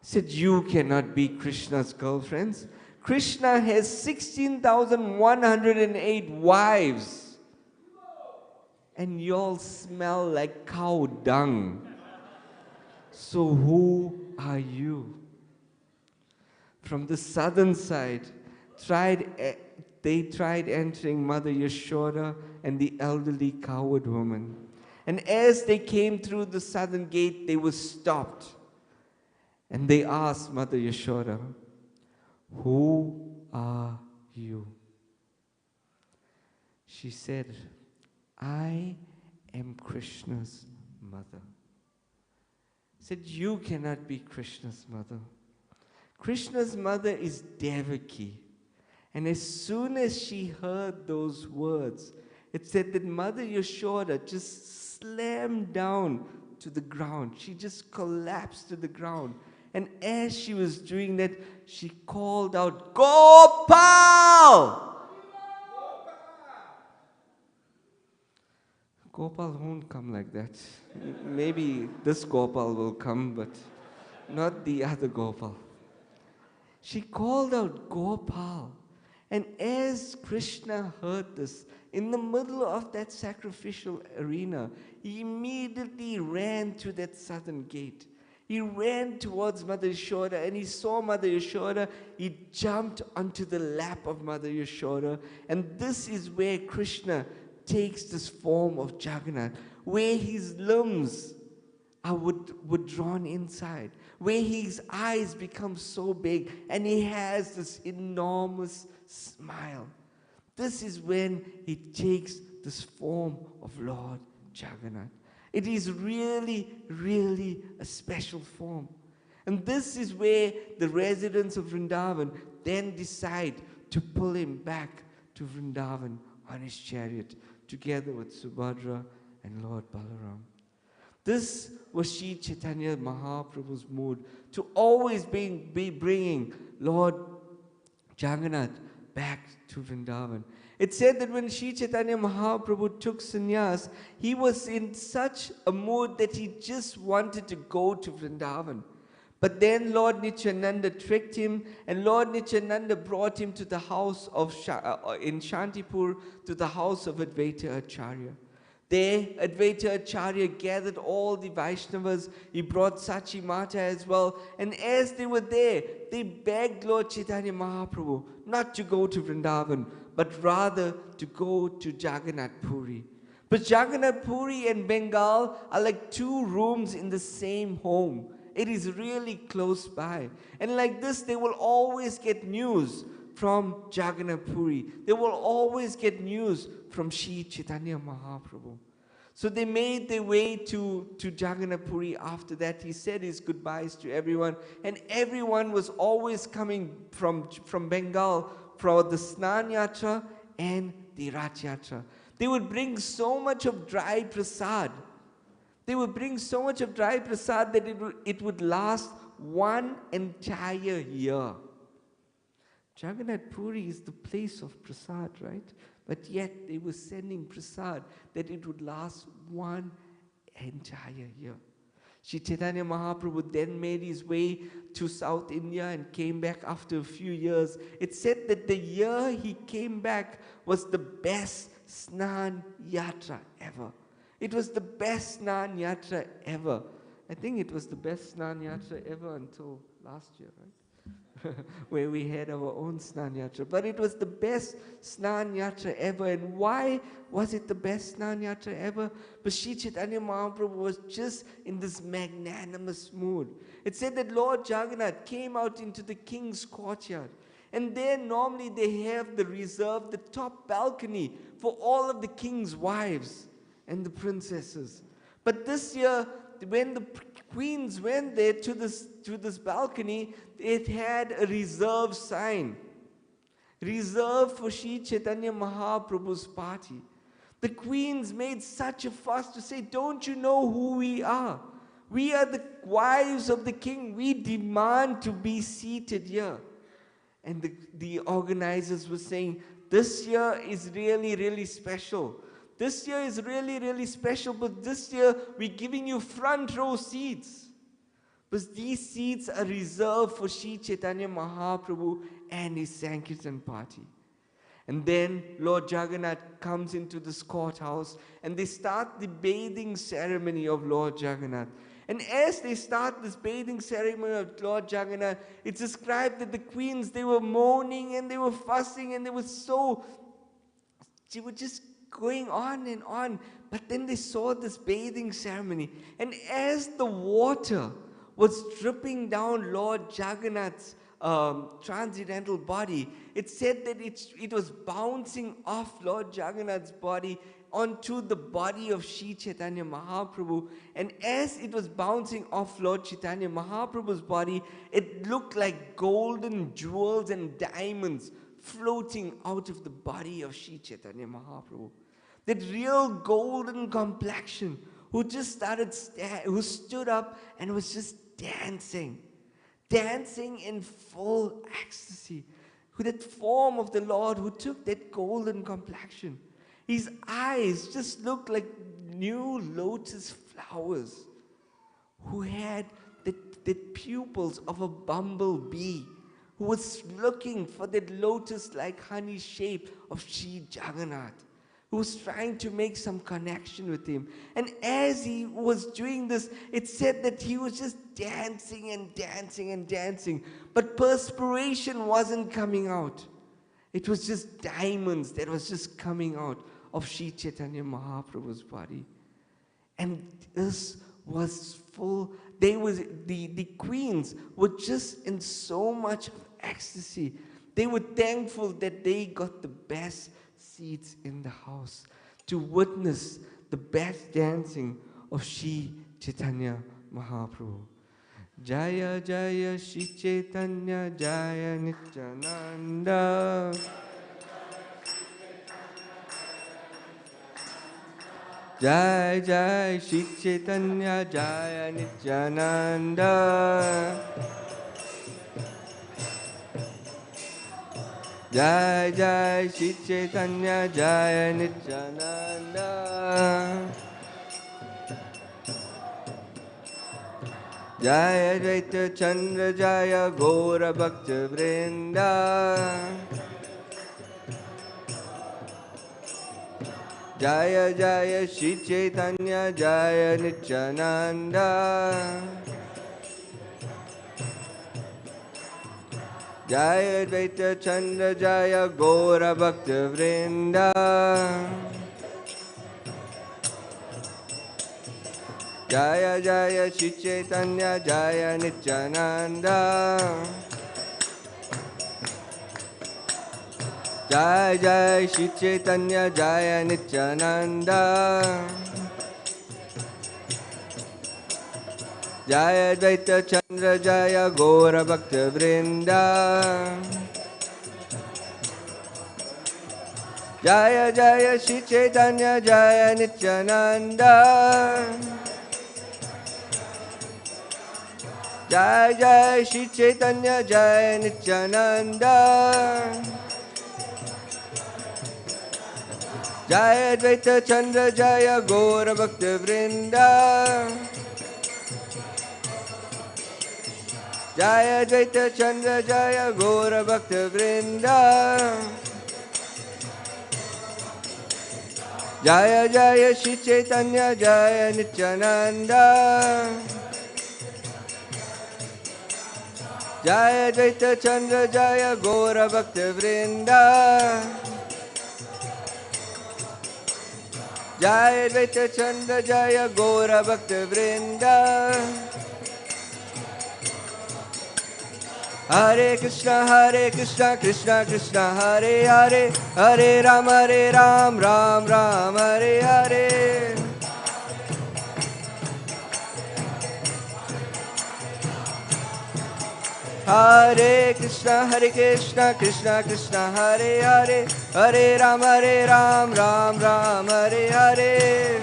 He said, "You cannot be Krishna's girlfriends. Krishna has 16,108 wives. And y'all smell like cow dung. So who are you?" From the southern side, they tried entering Mother Yashoda and the elderly coward woman. And as they came through the southern gate, they were stopped. And they asked Mother Yashoda, "Who are you?" She said, "I am Krishna's mother." Said, "You cannot be Krishna's mother. Krishna's mother is Devaki." And as soon as she heard those words, it said that Mother Yashoda just slammed down to the ground. She just collapsed to the ground. And as she was doing that, she called out, "Gopal!" Gopal won't come like that. Maybe this Gopal will come, but not the other Gopal. She called out, "Gopal." And as Krishna heard this, in the middle of that sacrificial arena, he immediately ran to that southern gate. He ran towards Mother Yashoda and he saw Mother Yashoda. He jumped onto the lap of Mother Yashoda. And this is where Krishna takes this form of Jagannath, where his limbs are drawn inside, where his eyes become so big and he has this enormous smile. This is when he takes this form of Lord Jagannath. It is really, really a special form. And this is where the residents of Vrindavan then decide to pull him back to Vrindavan on his chariot, together with Subhadra and Lord Balaram. This was Sri Chaitanya Mahaprabhu's mood, to always be bringing Lord Jagannath back to Vrindavan. It said that when Sri Chaitanya Mahaprabhu took sannyas, he was in such a mood that he just wanted to go to Vrindavan. But then Lord Nityananda tricked him, and Lord Nityananda brought him to the house of in Shantipur, to the house of Advaita Acharya. There, Advaita Acharya gathered all the Vaishnavas. He brought Sachi Mata as well. And as they were there, they begged Lord Chaitanya Mahaprabhu not to go to Vrindavan, but rather to go to Jagannath Puri. But Jagannath Puri and Bengal are like two rooms in the same home. It is really close by. And like this, they will always get news from Jagannath Puri. They will always get news from Sri Chaitanya Mahaprabhu. So they made their way to Jagannath Puri. After that, he said his goodbyes to everyone. And everyone was always coming from Bengal for the Snan Yatra and the Rath Yatra. They would bring so much of dry prasad. They would bring so much of dry prasad that it would last one entire year. Jagannath Puri is the place of prasad, right? But yet they were sending prasad that it would last one entire year. Sri Chaitanya Mahaprabhu then made his way to South India and came back after a few years. It said that the year he came back was the best Snan Yatra ever. It was the best Snan Yatra ever. I think it was the best Snan Yatra ever until last year, right? Where we had our own Snan Yatra. But it was the best Snan Yatra ever. And why was it the best Snan Yatra ever? But Sri Chaitanya Mahaprabhu was just in this magnanimous mood. It said that Lord Jagannath came out into the king's courtyard. And there normally they have the top balcony for all of the king's wives and the princesses. But this year, when the queens went there to this balcony, it had a reserve sign. Reserved for Sri Chaitanya Mahaprabhu's party. The queens made such a fuss to say, don't you know who we are? We are the wives of the king. We demand to be seated here. And the organizers were saying, this year is really, really special. This year is really, really special, but this year we're giving you front row seats. But these seats are reserved for Sri Chaitanya Mahaprabhu and his Sankirtan party. And then Lord Jagannath comes into this courthouse and they start the bathing ceremony of Lord Jagannath. And as they start this bathing ceremony of Lord Jagannath, it's described that the queens, they were moaning and they were fussing and they were just going on and on. But then they saw this bathing ceremony. And as the water was dripping down Lord Jagannath's transcendental body, it said that it was bouncing off Lord Jagannath's body onto the body of Sri Chaitanya Mahaprabhu. And as it was bouncing off Lord Chaitanya Mahaprabhu's body, it looked like golden jewels and diamonds floating out of the body of Sri Chaitanya Mahaprabhu. That real golden complexion who stood up and was just dancing in full ecstasy. That form of the Lord who took that golden complexion. His eyes just looked like new lotus flowers, who had the pupils of a bumblebee, who was looking for that lotus-like honey shape of Sri Jagannath, who was trying to make some connection with him. And as he was doing this, it said that he was just dancing and dancing and dancing. But perspiration wasn't coming out. It was just diamonds that was just coming out of Sri Chaitanya Mahaprabhu's body. And this was full. The queens were just in so much of ecstasy. They were thankful that they got the best seats in the house to witness the best dancing of Sri Chaitanya Mahaprabhu. Jaya Jaya Sri Chaitanya Jaya Nityananda. Jai Jai Sri Chaitanya Jaya Nityananda. Jai Jai Sri Chaitanya Jaya Nityananda. Jaya Advaita Chandra Jaya Gaura Bhakta Vrinda. Jaya Jaya Sri Chaitanya Jaya Nityananda. Jaya Advaita Chandra Jaya Gaura Bhakta Vrinda. Jaya Jaya Sri Chaitanya Jaya Nityananda. Jaya Jaya Sri Chaitanya Jaya Nityananda. Jaya Advaita Chandra Jaya Gaura Bhakta Vrinda. Jaya Jaya Shri Chaitanya Jaya Nityananda. Jaya Jaya Shri Chaitanya Jaya Nityananda. Jaya Advaita Chandra Jaya Gaura Bhakta Vrinda. Jaya Advaita Chandra Jaya Gaura Bhakta Vrinda. Jaya Jaya Shri Chaitanya Jaya Nityananda. Jaya Advaita Chandra Jaya Gaura Bhakta Vrinda. Jaya Advaita Chandra Jaya Gaura Bhakta Vrinda. Hare Krishna, Krishna Krishna, Hare Hare, Hare Ram, Ram Ram, Hare Hare. Hare Krishna, Krishna Krishna, Hare Hare, Hare Ram, Ram Ram, Hare Hare.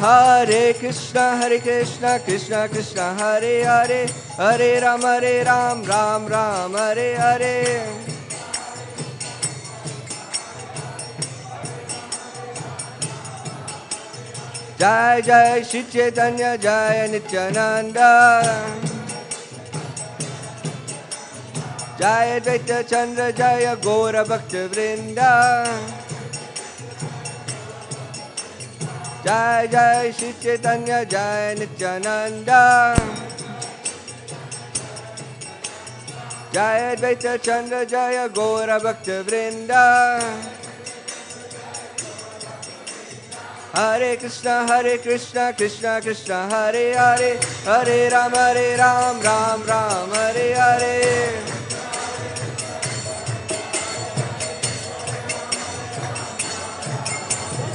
Hare Krishna, Krishna Krishna, Hare Hare, Hare Ram, Ram Ram, Hare Hare. Jai Jai Shri Chaitanya Jaya Nityananda. Jaya Advaita Chandra Jaya Gaura Bhakta Vrinda. Jai Jai Shri Chaitanya Jaya Nityananda. Jaya Advaita Chandra Jaya Gaura Bhakta Vrinda. Hare Krishna, Krishna Krishna, Hare Hare, Hare Ram, Ram Ram, Hare Hare.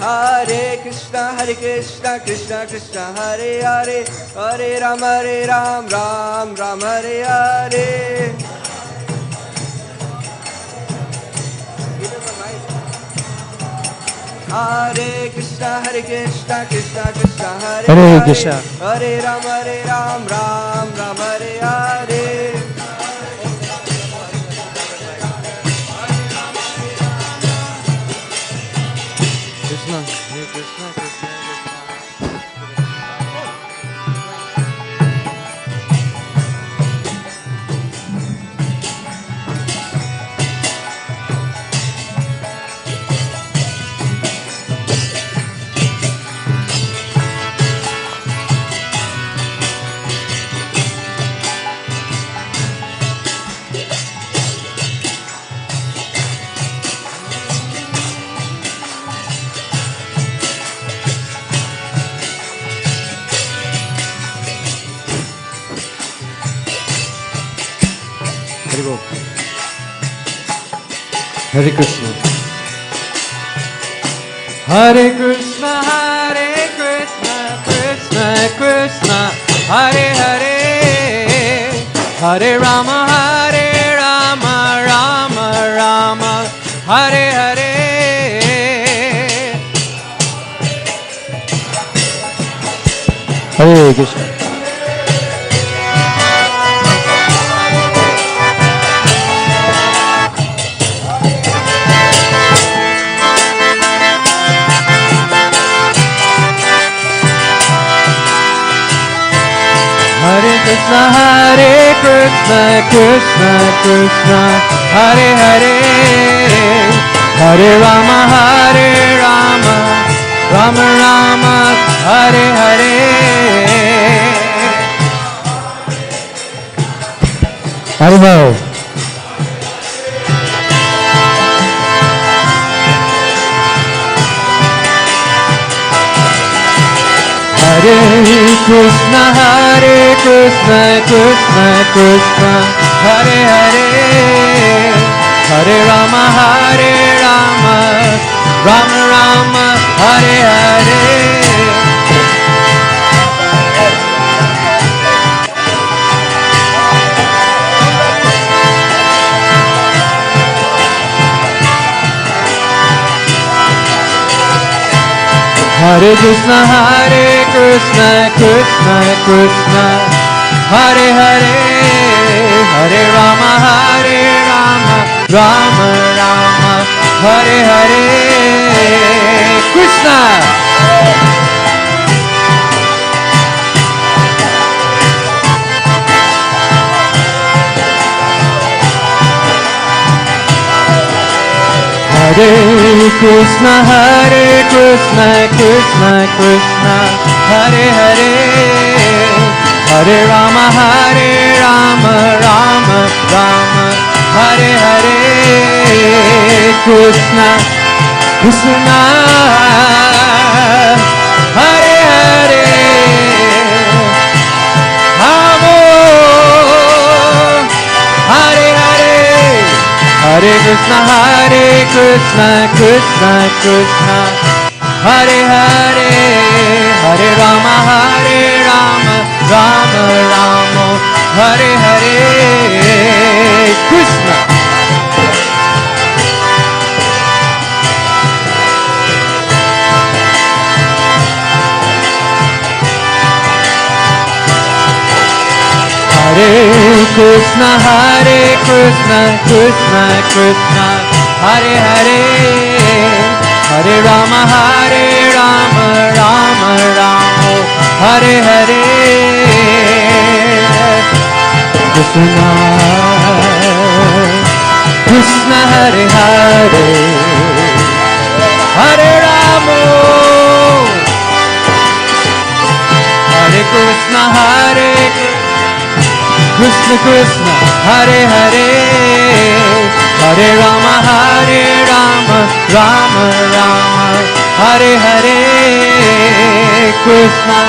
Hare Krishna, Krishna Krishna, Hare Hare, Hare Ram, Ram Ram, Hare Hare. Hare Krishna, Krishna Krishna, Hare Hare Hare, Krishna. Hare Ram, Ram Ram, Hare Hare. Krishna, Hare Krishna, Krishna Krishna. Hare Krishna. Hare Krishna, Krishna Krishna, Hare Hare, Hare Rama, Rama Rama, Hare Hare. Hare Krishna. Hare Krishna, Krishna, Hare Hare, Hare Rama, Rama Rama, Hare Hare. Haribol. Hare Krishna, Krishna, Hare Hare, Hare Rama, Rama Rama, Hare Hare. Hare Krishna, Krishna Krishna, Hare Hare, Hare Rama, Rama Rama, Hare Hare, Krishna. Hare Krishna, Krishna Krishna, Hare Hare, Hare Rama, Rama Rama, Hare Hare, Krishna Krishna, Hare Hare, Hamo, Hare Hare, Hare Krishna, Krishna Krishna, Hare Hare, Hare Rama, Rama Rama, Hare Hare, Krishna. Hare Krishna, Krishna Krishna, Hare Hare, Hare Rama, Rama Rama, Hare Hare, Krishna Krishna, Hare Hare, Hare Rama, Hare Krishna, Krishna Krishna, Hare Hare, Hare Rama, Rama Rama, Hare Hare, Krishna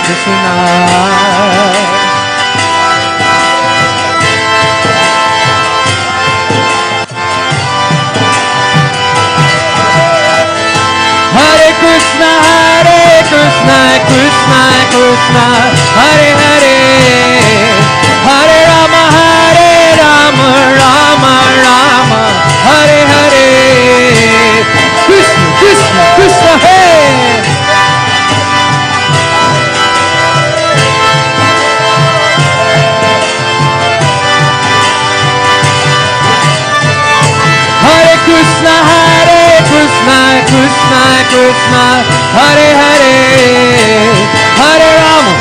Krishna. Hare Krishna, Krishna Krishna, Hare Hare, Hare Rama, Rama Rama, Hare Hare, Krishna Krishna Krishna, hey. Hare Krishna, Krishna Krishna, Hare Hare, Hare Rama,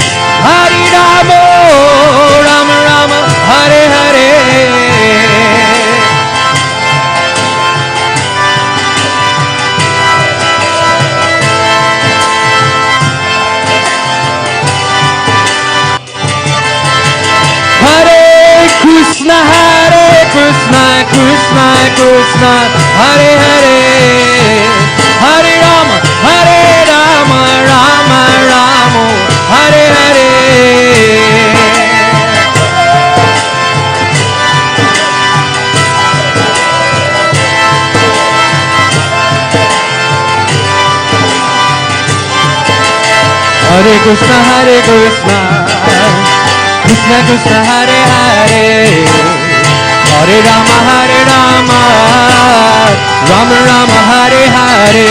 Rama Rama, Hare Hare. Hare Krishna, Krishna Krishna, Hare Hare, Hare Rama, Rama Rama, Hare Hare. Hare Krishna, Krishna Krishna, Hare Hare, Hare Rama, Rama Rama, Hare Hare.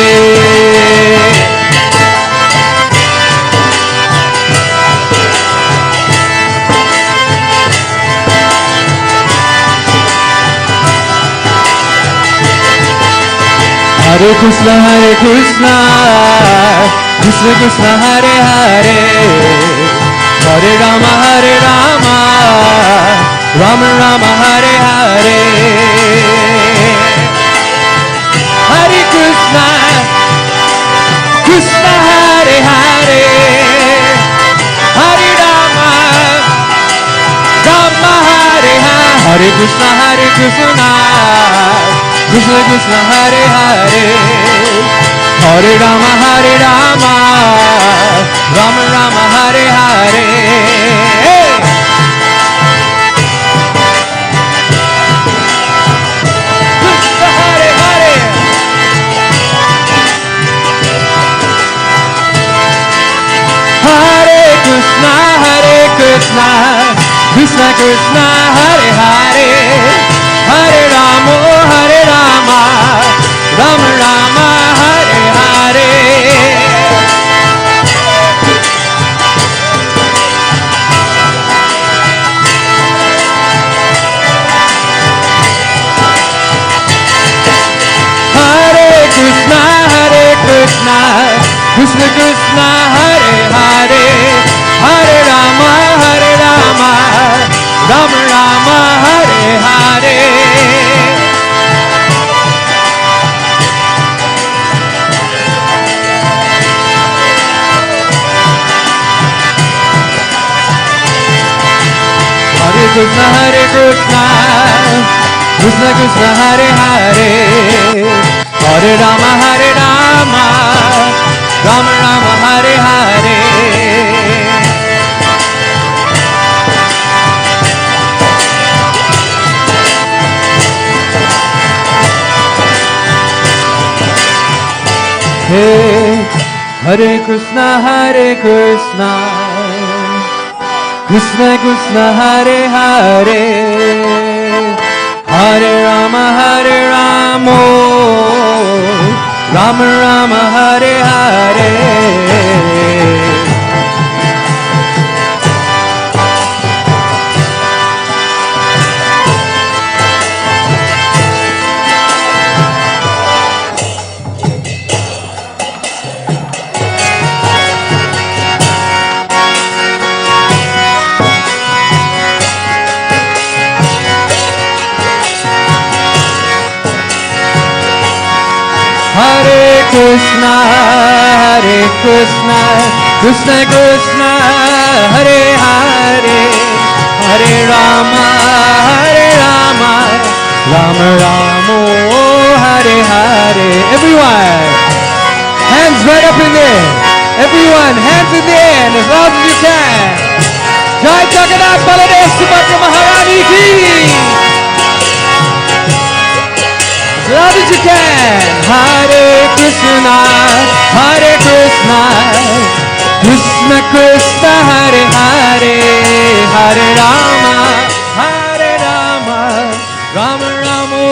Hare Krishna, Krishna Krishna, Hare Hare, Hare Rama, Rama Rama, Hare Hare. Hare Krishna, Krishna Hare Hare, Hare Rama, Rama Hare Hare. Hare Krishna, Krishna Krishna, Hare Hare, Hare Rama, Rama Rama, Hare Hare. Krishna Hare Hare, Hare Krishna, Krishna Krishna, Hare Hare, Hare Rama, Rama Rama, Hare Hare. Krishna, Krishna Krishna, Hare Hare, Hare Rama, Rama Rama, Hare Hare. Hey, Hare Krishna, Krishna Krishna, Hare Hare, Hare Rama, Rama Rama, Hare Hare. Hare Krishna, Krishna Krishna, Hare Hare, Hare Rama, Rama Rama, Hare Hare. Everyone, hands right up in there. Everyone, hands in the air as loud as you can. Jai Jagannath Puri Subhadra Maharani ki. As loud as you can. Hare Krishna, Krishna Krishna, Hare Hare, Hare Rama, Rama Rama,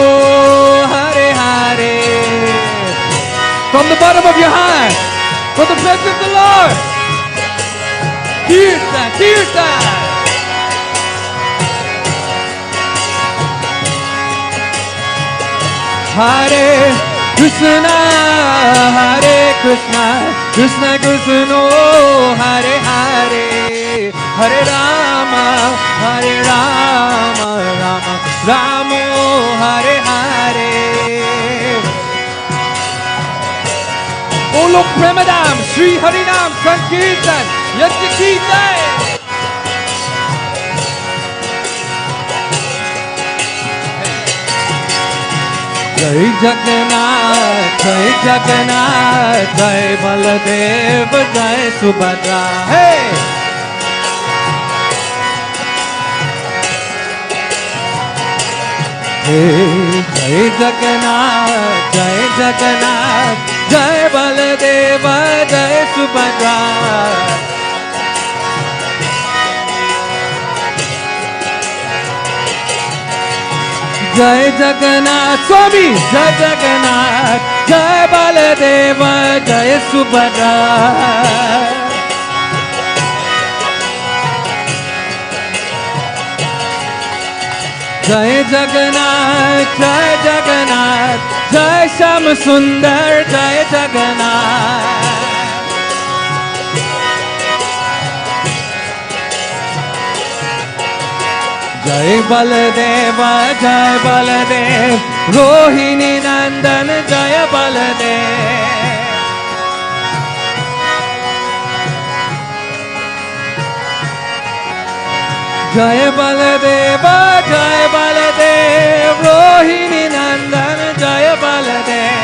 Hare Hare. From the bottom of your heart, for the presence of the Lord. Kirtan, Kirtan. Hare Krishna, Krishna Krishna, Hare Hare, Hare Rama, Rama Rama, Hare Hare. Bolo Premadam, Sri Harinam, Sankirtan, Yajna ki jai. Jai Jagannath, Jai Baladev, Jai Subhadra. Hey! Hey, Jai Jagannath, Jai Baladev, Jai Subhadra. Jai Jagannath Swami, Jai Jagannath, Jai Baladeva, Jai Subhadra. Jai Jagannath, Jai Sham Sundar, Jai Jagannath. Jai Baladeva, Rohini Nandan, Jai Baladev. Jai Baladeva, Rohini Nandan, Jai Baladev.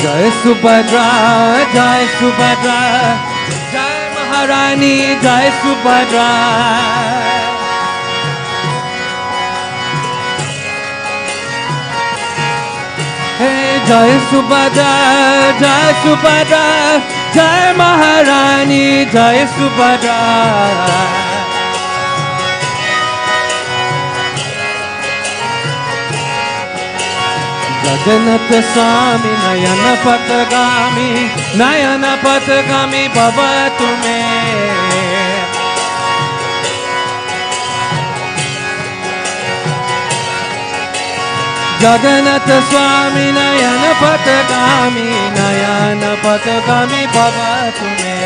Jai Subhadra, Jai Maharani, Jai Subhadra. Hey, Jai Subhadra, Jai Maharani, Jai Subhadra. Jagannath Swami, Nayana Patagami, Baba Tume. Jagannath Swami, Nayana Patagami, Baba Tume.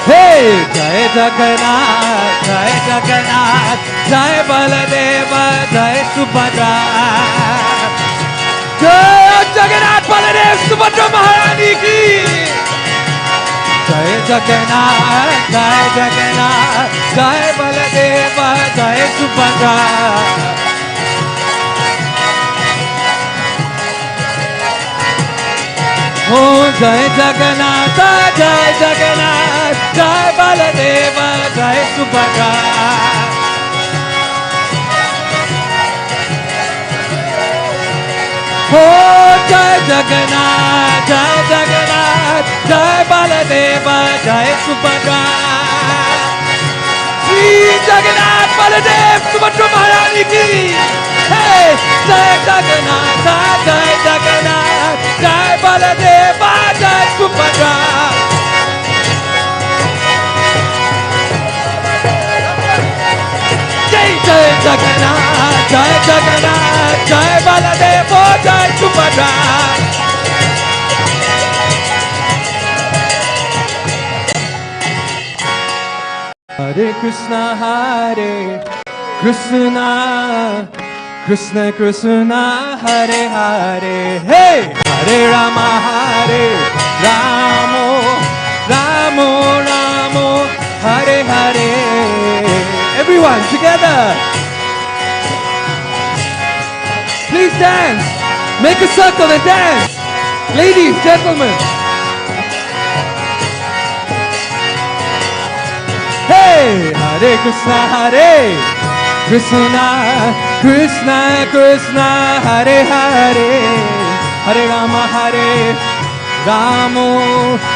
Hey, Jai Jagannath, Jai Baladeva, Jai Subhadra. Subhadra Maharani ki. Jai Jagannath, Jai Jagannath, Jai Baladeva, Jai Subhadra. Oh, Jai Jagannath, Jai Jagannath, Jai Baladeva, Jai Subhadra. Oh, Jai Jagannath, Jai Jagannath, Jai Baladeva, Jai Subhadra. Shri Jagannath Baladev Subhadra Maharani ki. Hey, Jai Jagannath, Jai Jagannath, Jai Baladeva, Jai Subhadra. Jai Jagannath, Jai Jagannath, Jai Baladeva, Jai Subhadra. Hare Krishna, Krishna, Krishna Krishna, Hare Hare. Hey, Hare Rama, Ramo, Ramo, Ramo, Hare Hare. Everyone together. Please dance. Make a circle and dance. Ladies, gentlemen. Hey, Hare Krishna, Krishna, Krishna Krishna, Hare Hare. Hare Rama, Ramo,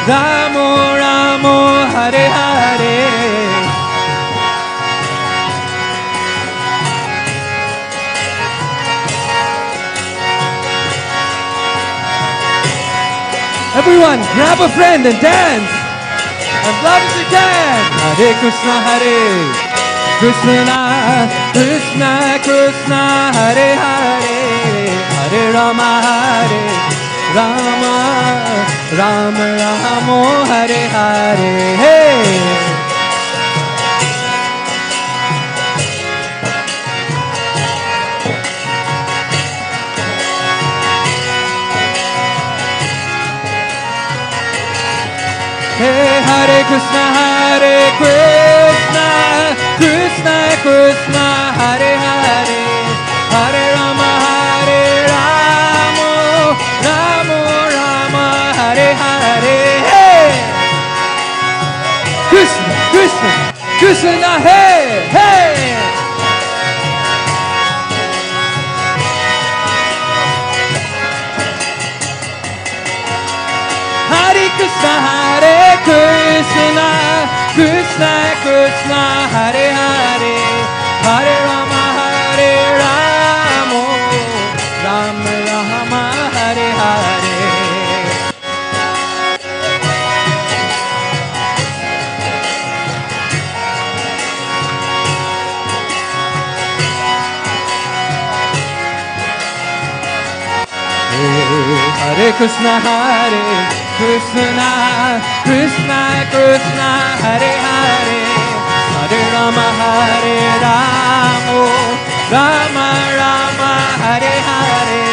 Ramo, Ramo, Hare Hare. Everyone, grab a friend and dance as loud as you can. Hare Krishna, Krishna, Krishna Krishna, Hare Hare. Hare Rama, Rama, Rama Rama, Hare Hare. Hey. Hey, Hare Krishna, Krishna Krishna, Hare Hare. Hare Rama, Ramo, Rama, Hare Hare. Hey! Krishna, Krishna, Krishna, hey, hey! Hare Krishna, Krishna, Krishna Krishna, Hare Hare. Hare Rama, Ramo, Rama Rama, Hare Hare. Hare Krishna, Krishna, Krishna Krishna, Hare Hare. Hare Rama, Ramo, Rama Rama, Hare Hare.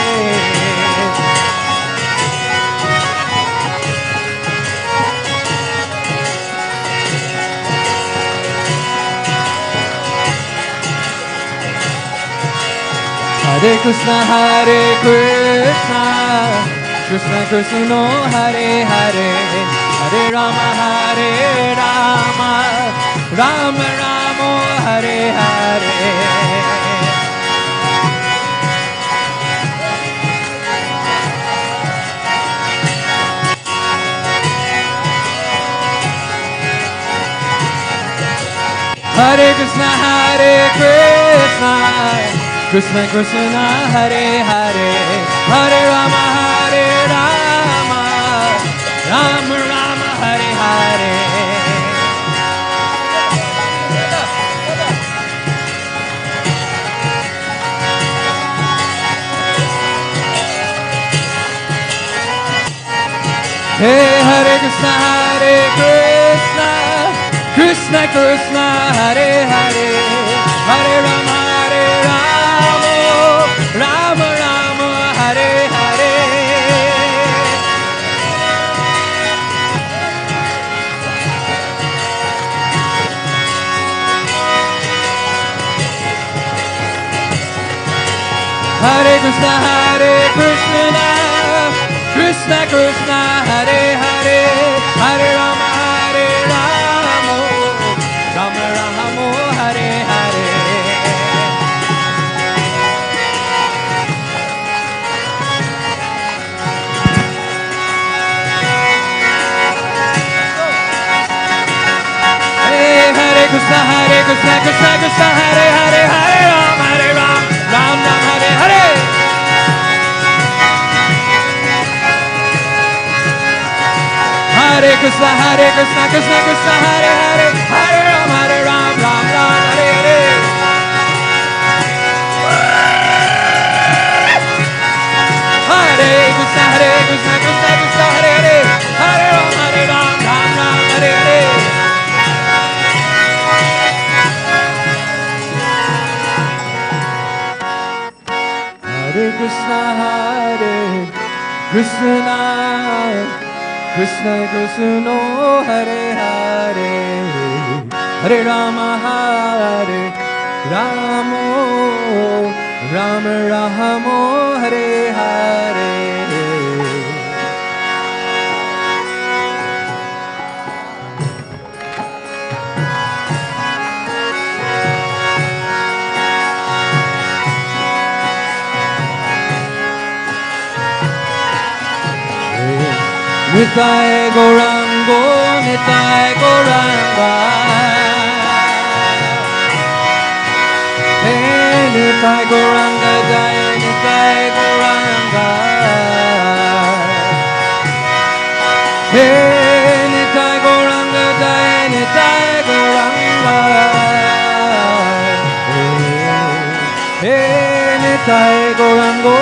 Hare Krishna, Krishna Krishna, Hare Hare. Hare Rama, Rama Rama, Hare Hare. Hare Krishna, Krishna Krishna, Hare Hare. Hare Rama, Rama Rama, Hare Hare. Hey, Hare Krishna, Krishna Krishna, Hare Hare. Hare Rama, Rama Rama, Hare Hare. Krishna, Hare Krishna, Krishna Krishna, Hare Hare, Hare Rama, Hare Rama, Rama Rama, Hare Hare. Hare Krishna, Krishna Krishna, Hare Hare, Hare Ram, Ram Ram, Hare Hare. Hare Krishna, Krishna Krishna, Hare Hare, Hare Ram, Ram Ram, Hare Hare. Hare Krishna, Krishna Krishna, Hare Hare, Hare Ram, Ram Ram, Hare Hare. Hare Krishna, Krishna Krishna Krishna, Hare Hare, Hare Rama, Hare Rama, Rama Rama, Hare Hare. Nitai Gaurango, Nitai Gauranga. Hey, Nitai Gauranga, Jaya Nitai Gauranga. Hey, Nitai Gauranga, Jaya Nitai Gauranga. Hey, Nitai Gaurango,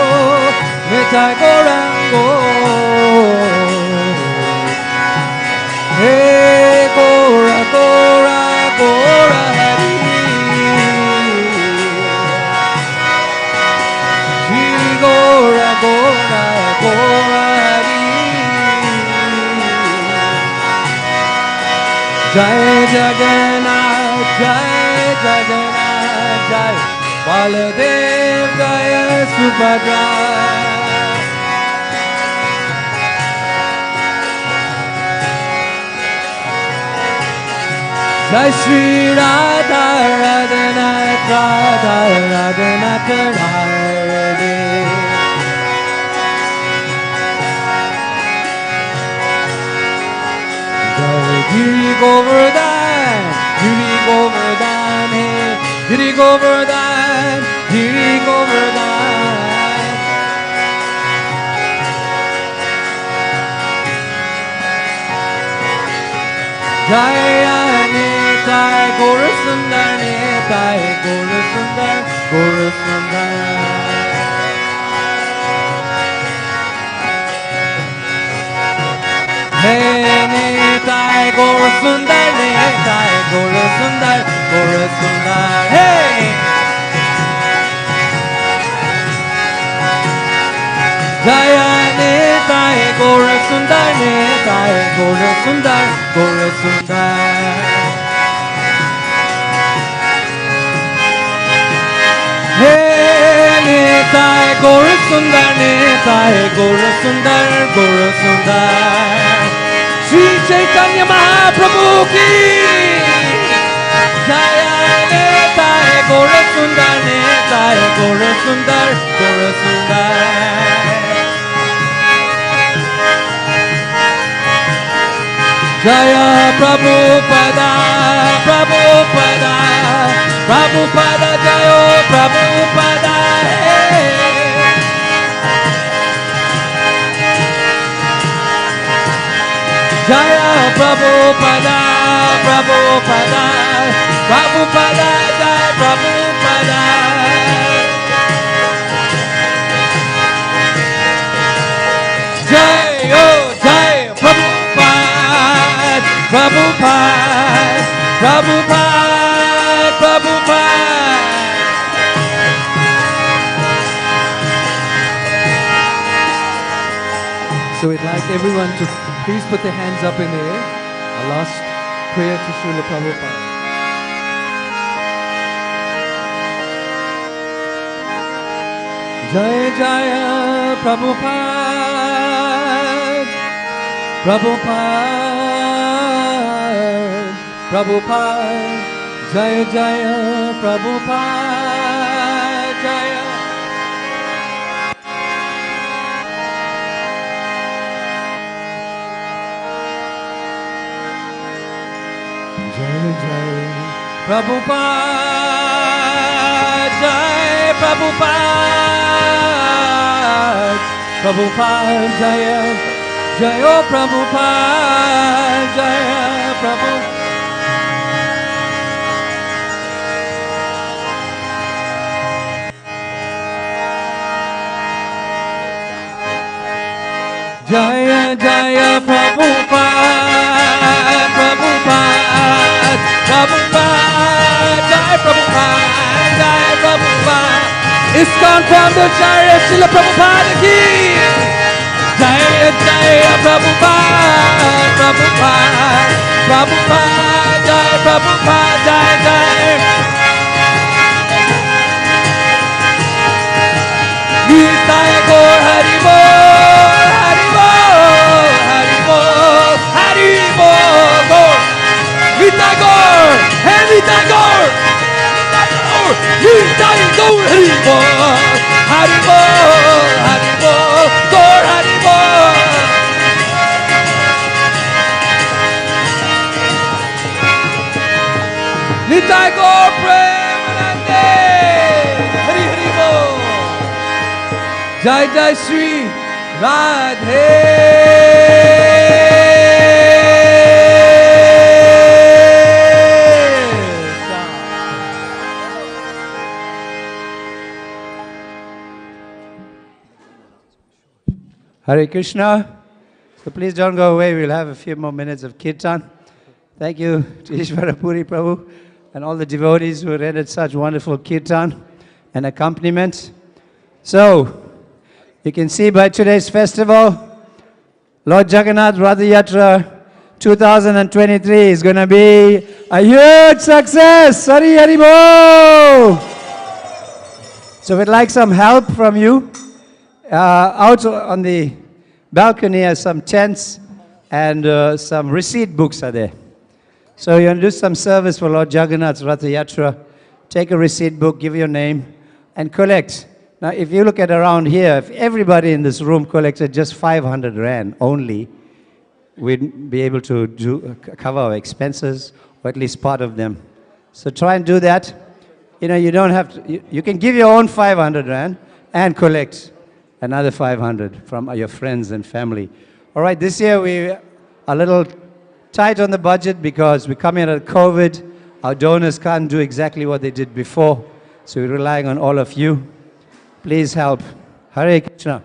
Nitai Gaurango. Hey, Gora, Gora, Gora, Hari. Shri Gora, Gora, Gora, Hari. Jai Jagannath, Jai Jagannath, Jai Baladev, Jaya Subhadra. Jai Shri Radha, Radhanath, Radha, Radhanath, Radhe. Jai Giri Govardhan, Giri Govardhan, hey, Giri Govardhan, Giri Govardhan. Jaya Nitai Gaura Sundar, Nitai Gaura Sundar, Gaura Sundar. Hey, Nitai Gaura Sundar, Nitai Gaura Sundar, Gaura Sundar. Hey! Jaya Nitai Gaura Sundar, Nitai Gaura Sundar, Gaura Sundar. Hey, Nitai Gaura Sundar, Nitai Gaura Sundar, Gaura Sundar. Shri Chaitanya Mahaprabhu ki Jaya. Nitai Gaura Sundar, Nitai Gaura Sundar, Gaura Sundar. Jaya Prabhupada, Prabhupada, Prabhupada, Jaya Prabhupada. Hey. Jaya Prabhupada, Prabhupada, Prabhupada, Jaya Prabhupada. Jai, oh, Jai Prabhupada, Prabhupada, Prabhupada, Prabhupada. So we'd like everyone to please put their hands up in the air. Our last prayer to Srila Prabhupada. Jaya Jaya Prabhupada, Prabhupada, Prabhupada, Jaya Jaya Prabhupada, Jaya. Jaya Jaya Prabhupada, Jaya Prabhupada, Prabhupada, Jaya, Jaya Prabhupada, Jaya Prabhupada. Jaya Jaya Prabhupada, Prabhupada, Prabhupada, Jaya Prabhupada, Jaya Prabhupada. ISKCON from the chariot, Srila Prabhupada ki. Jaya Jaya Prabhupada, Prabhupada, Prabhupada, Jaya Prabhupada, Jaya Jaya. Nitai Gaur Hari Bol, Hari Bol, Hari Bol, Hari Bol, Gaur. Nitai Gaur, hey Nitai Gaur, Nitai Gaur, Hari Bol, Hari Bol, Hari Bol, Gaur Hari Bol. Nitai Gaur Premanande, Hari Hari Bol. Jai Jai Shri Radhe. Hare Krishna. So please don't go away. We'll have a few more minutes of kirtan. Thank you to Ishvara Puri Prabhu and all the devotees who rendered such wonderful kirtan and accompaniment. So, you can see by today's festival, Lord Jagannath Ratha Yatra 2023 is going to be a huge success. Hari Hari Bol! So we'd like some help from you. Out on the balcony are some tents and some receipt books are there. So you want to do some service for Lord Jagannath Ratha Yatra, take a receipt book, give your name, and collect. Now, if you look at around here, if everybody in this room collected just 500 Rand only, we'd be able to cover our expenses, or at least part of them. So try and do that. You know, you don't have to, you can give your own 500 Rand and collect another 500 from your friends and family. All right, this year we are a little tight on the budget because we come in at COVID. Our donors can't do exactly what they did before, so we're relying on all of you. Please help. Hare Krishna.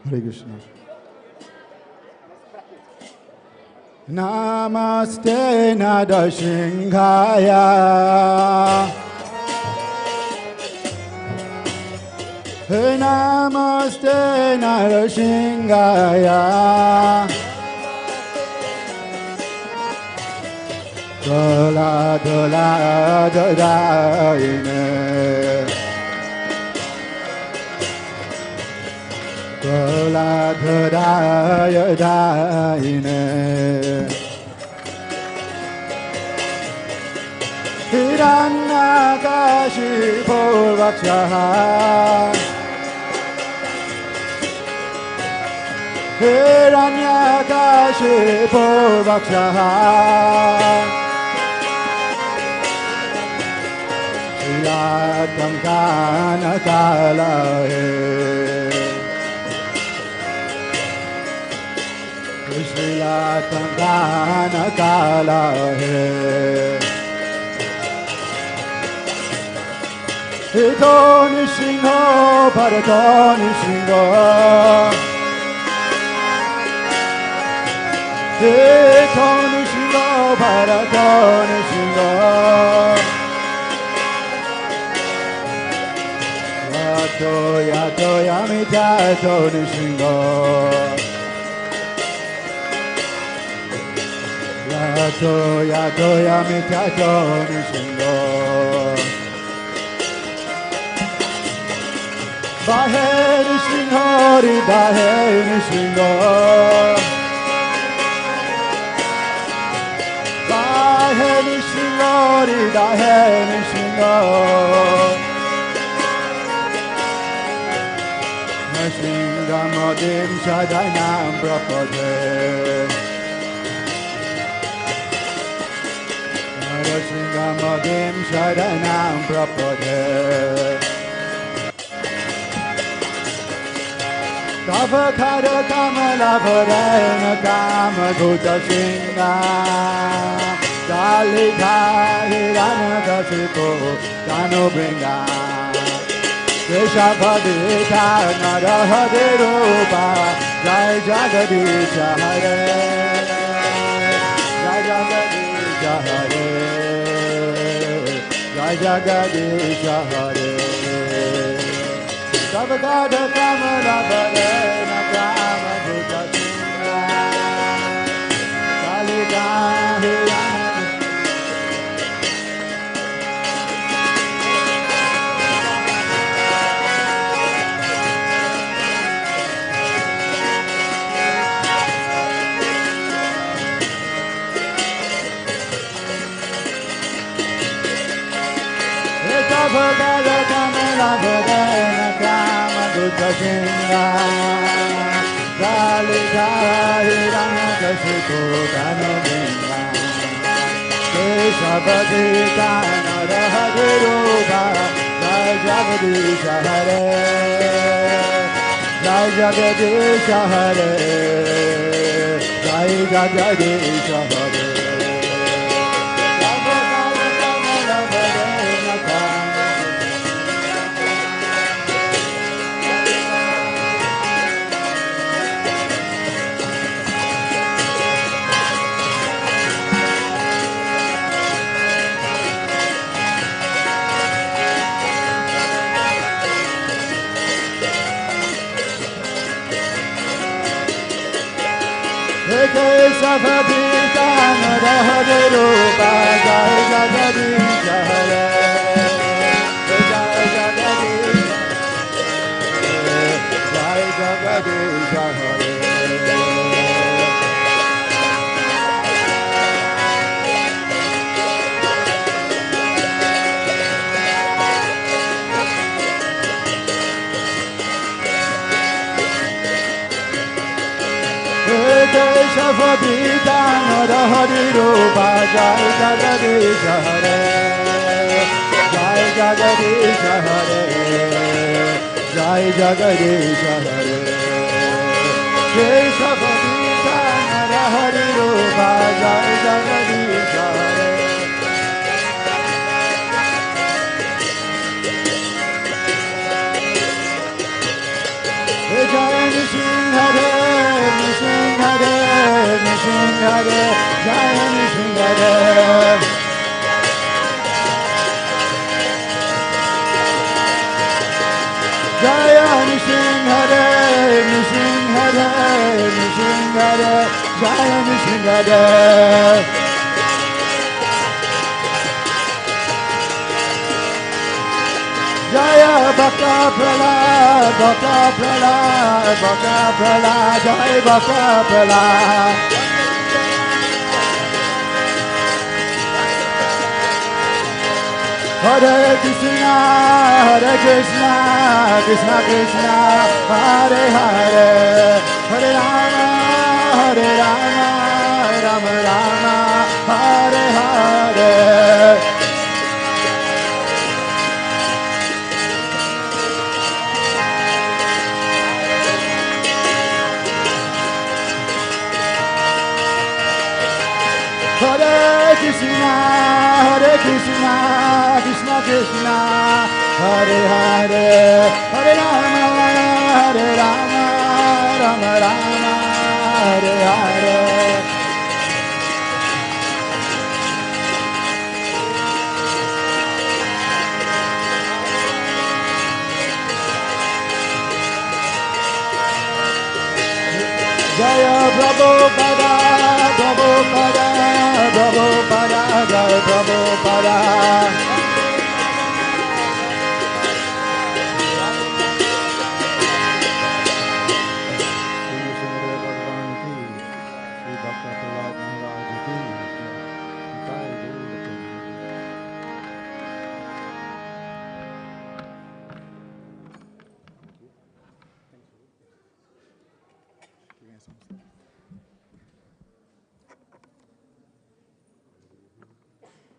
Hare Krishna. Namaste Nada Shringhaya. Namaste Nada Shringhaya. Dola dola dodaine. Dola dodaine. Hiranyakashi Purvakshaha. Hiranyakashi Purvakshaha. Shilatam Kana Kalahe. Shilatam Kana Kalahe. Hito Nishinho, Parato Nishinho. Hito Nishinho, Bharato Nishingo Yato Yato Yamitato Nishingo Yato Yato Yamitato Nishingo Bahe Nishingo Bahe Nishingo Bahe Nishingo Bahe Nishingo Nashingamodim Shadainam Prapade Nashingamodim Shadainam Prapade Tava Kada Kamala Varena Kama Gutta Shinga Dalita Hirana Kasipo Dano Bringa Keshavadita Narahadirupa Jai Jagadisha Hare Jai Jagadisha Hare Jai Jagadisha Hare Savagada Kamala Varena Kama Buddha Shinga Kalida Hirana Savagada Kamala Varena Kama Buddha Shinga Kalida Hirana Kasipo Dano Bringa Keshavadita Narahadirupa Jai Jagadisha Hare Jai Jagadisha Hare Jai Jagadisha Hare Keshavadita Narahadirupa Jai Jagadisha Hare Jai Jagadisha Jai Jagadisha Hare Keshavadita Narahadirupa Jai Jagadisha Hare Jai Jagadisha Hare Jai Jagadisha Hare Keshavadita Narahadirupa Jai Jagadisha Hare Jai Nishinghare Nishinghare Nishinghare Jai Nishinghare Jai Nishinghare Nishinghare Nishinghare Jai Nishinghare Jaya Bhakta Prahlad, Bhakta Prahlad, Bhakta Prahlad, Jai Bhakta Prahlad. Hare Krishna, Hare Krishna, Krishna Krishna, Hare Hare, Hare Rama, Hare Rama, Rama Rama, Hare Hare. Hare Krishna, Hare Krishna, Krishna Krishna, Hare Hare, Hare Rama, Hare Rama, Rama Rama, Hare Hare. Kapila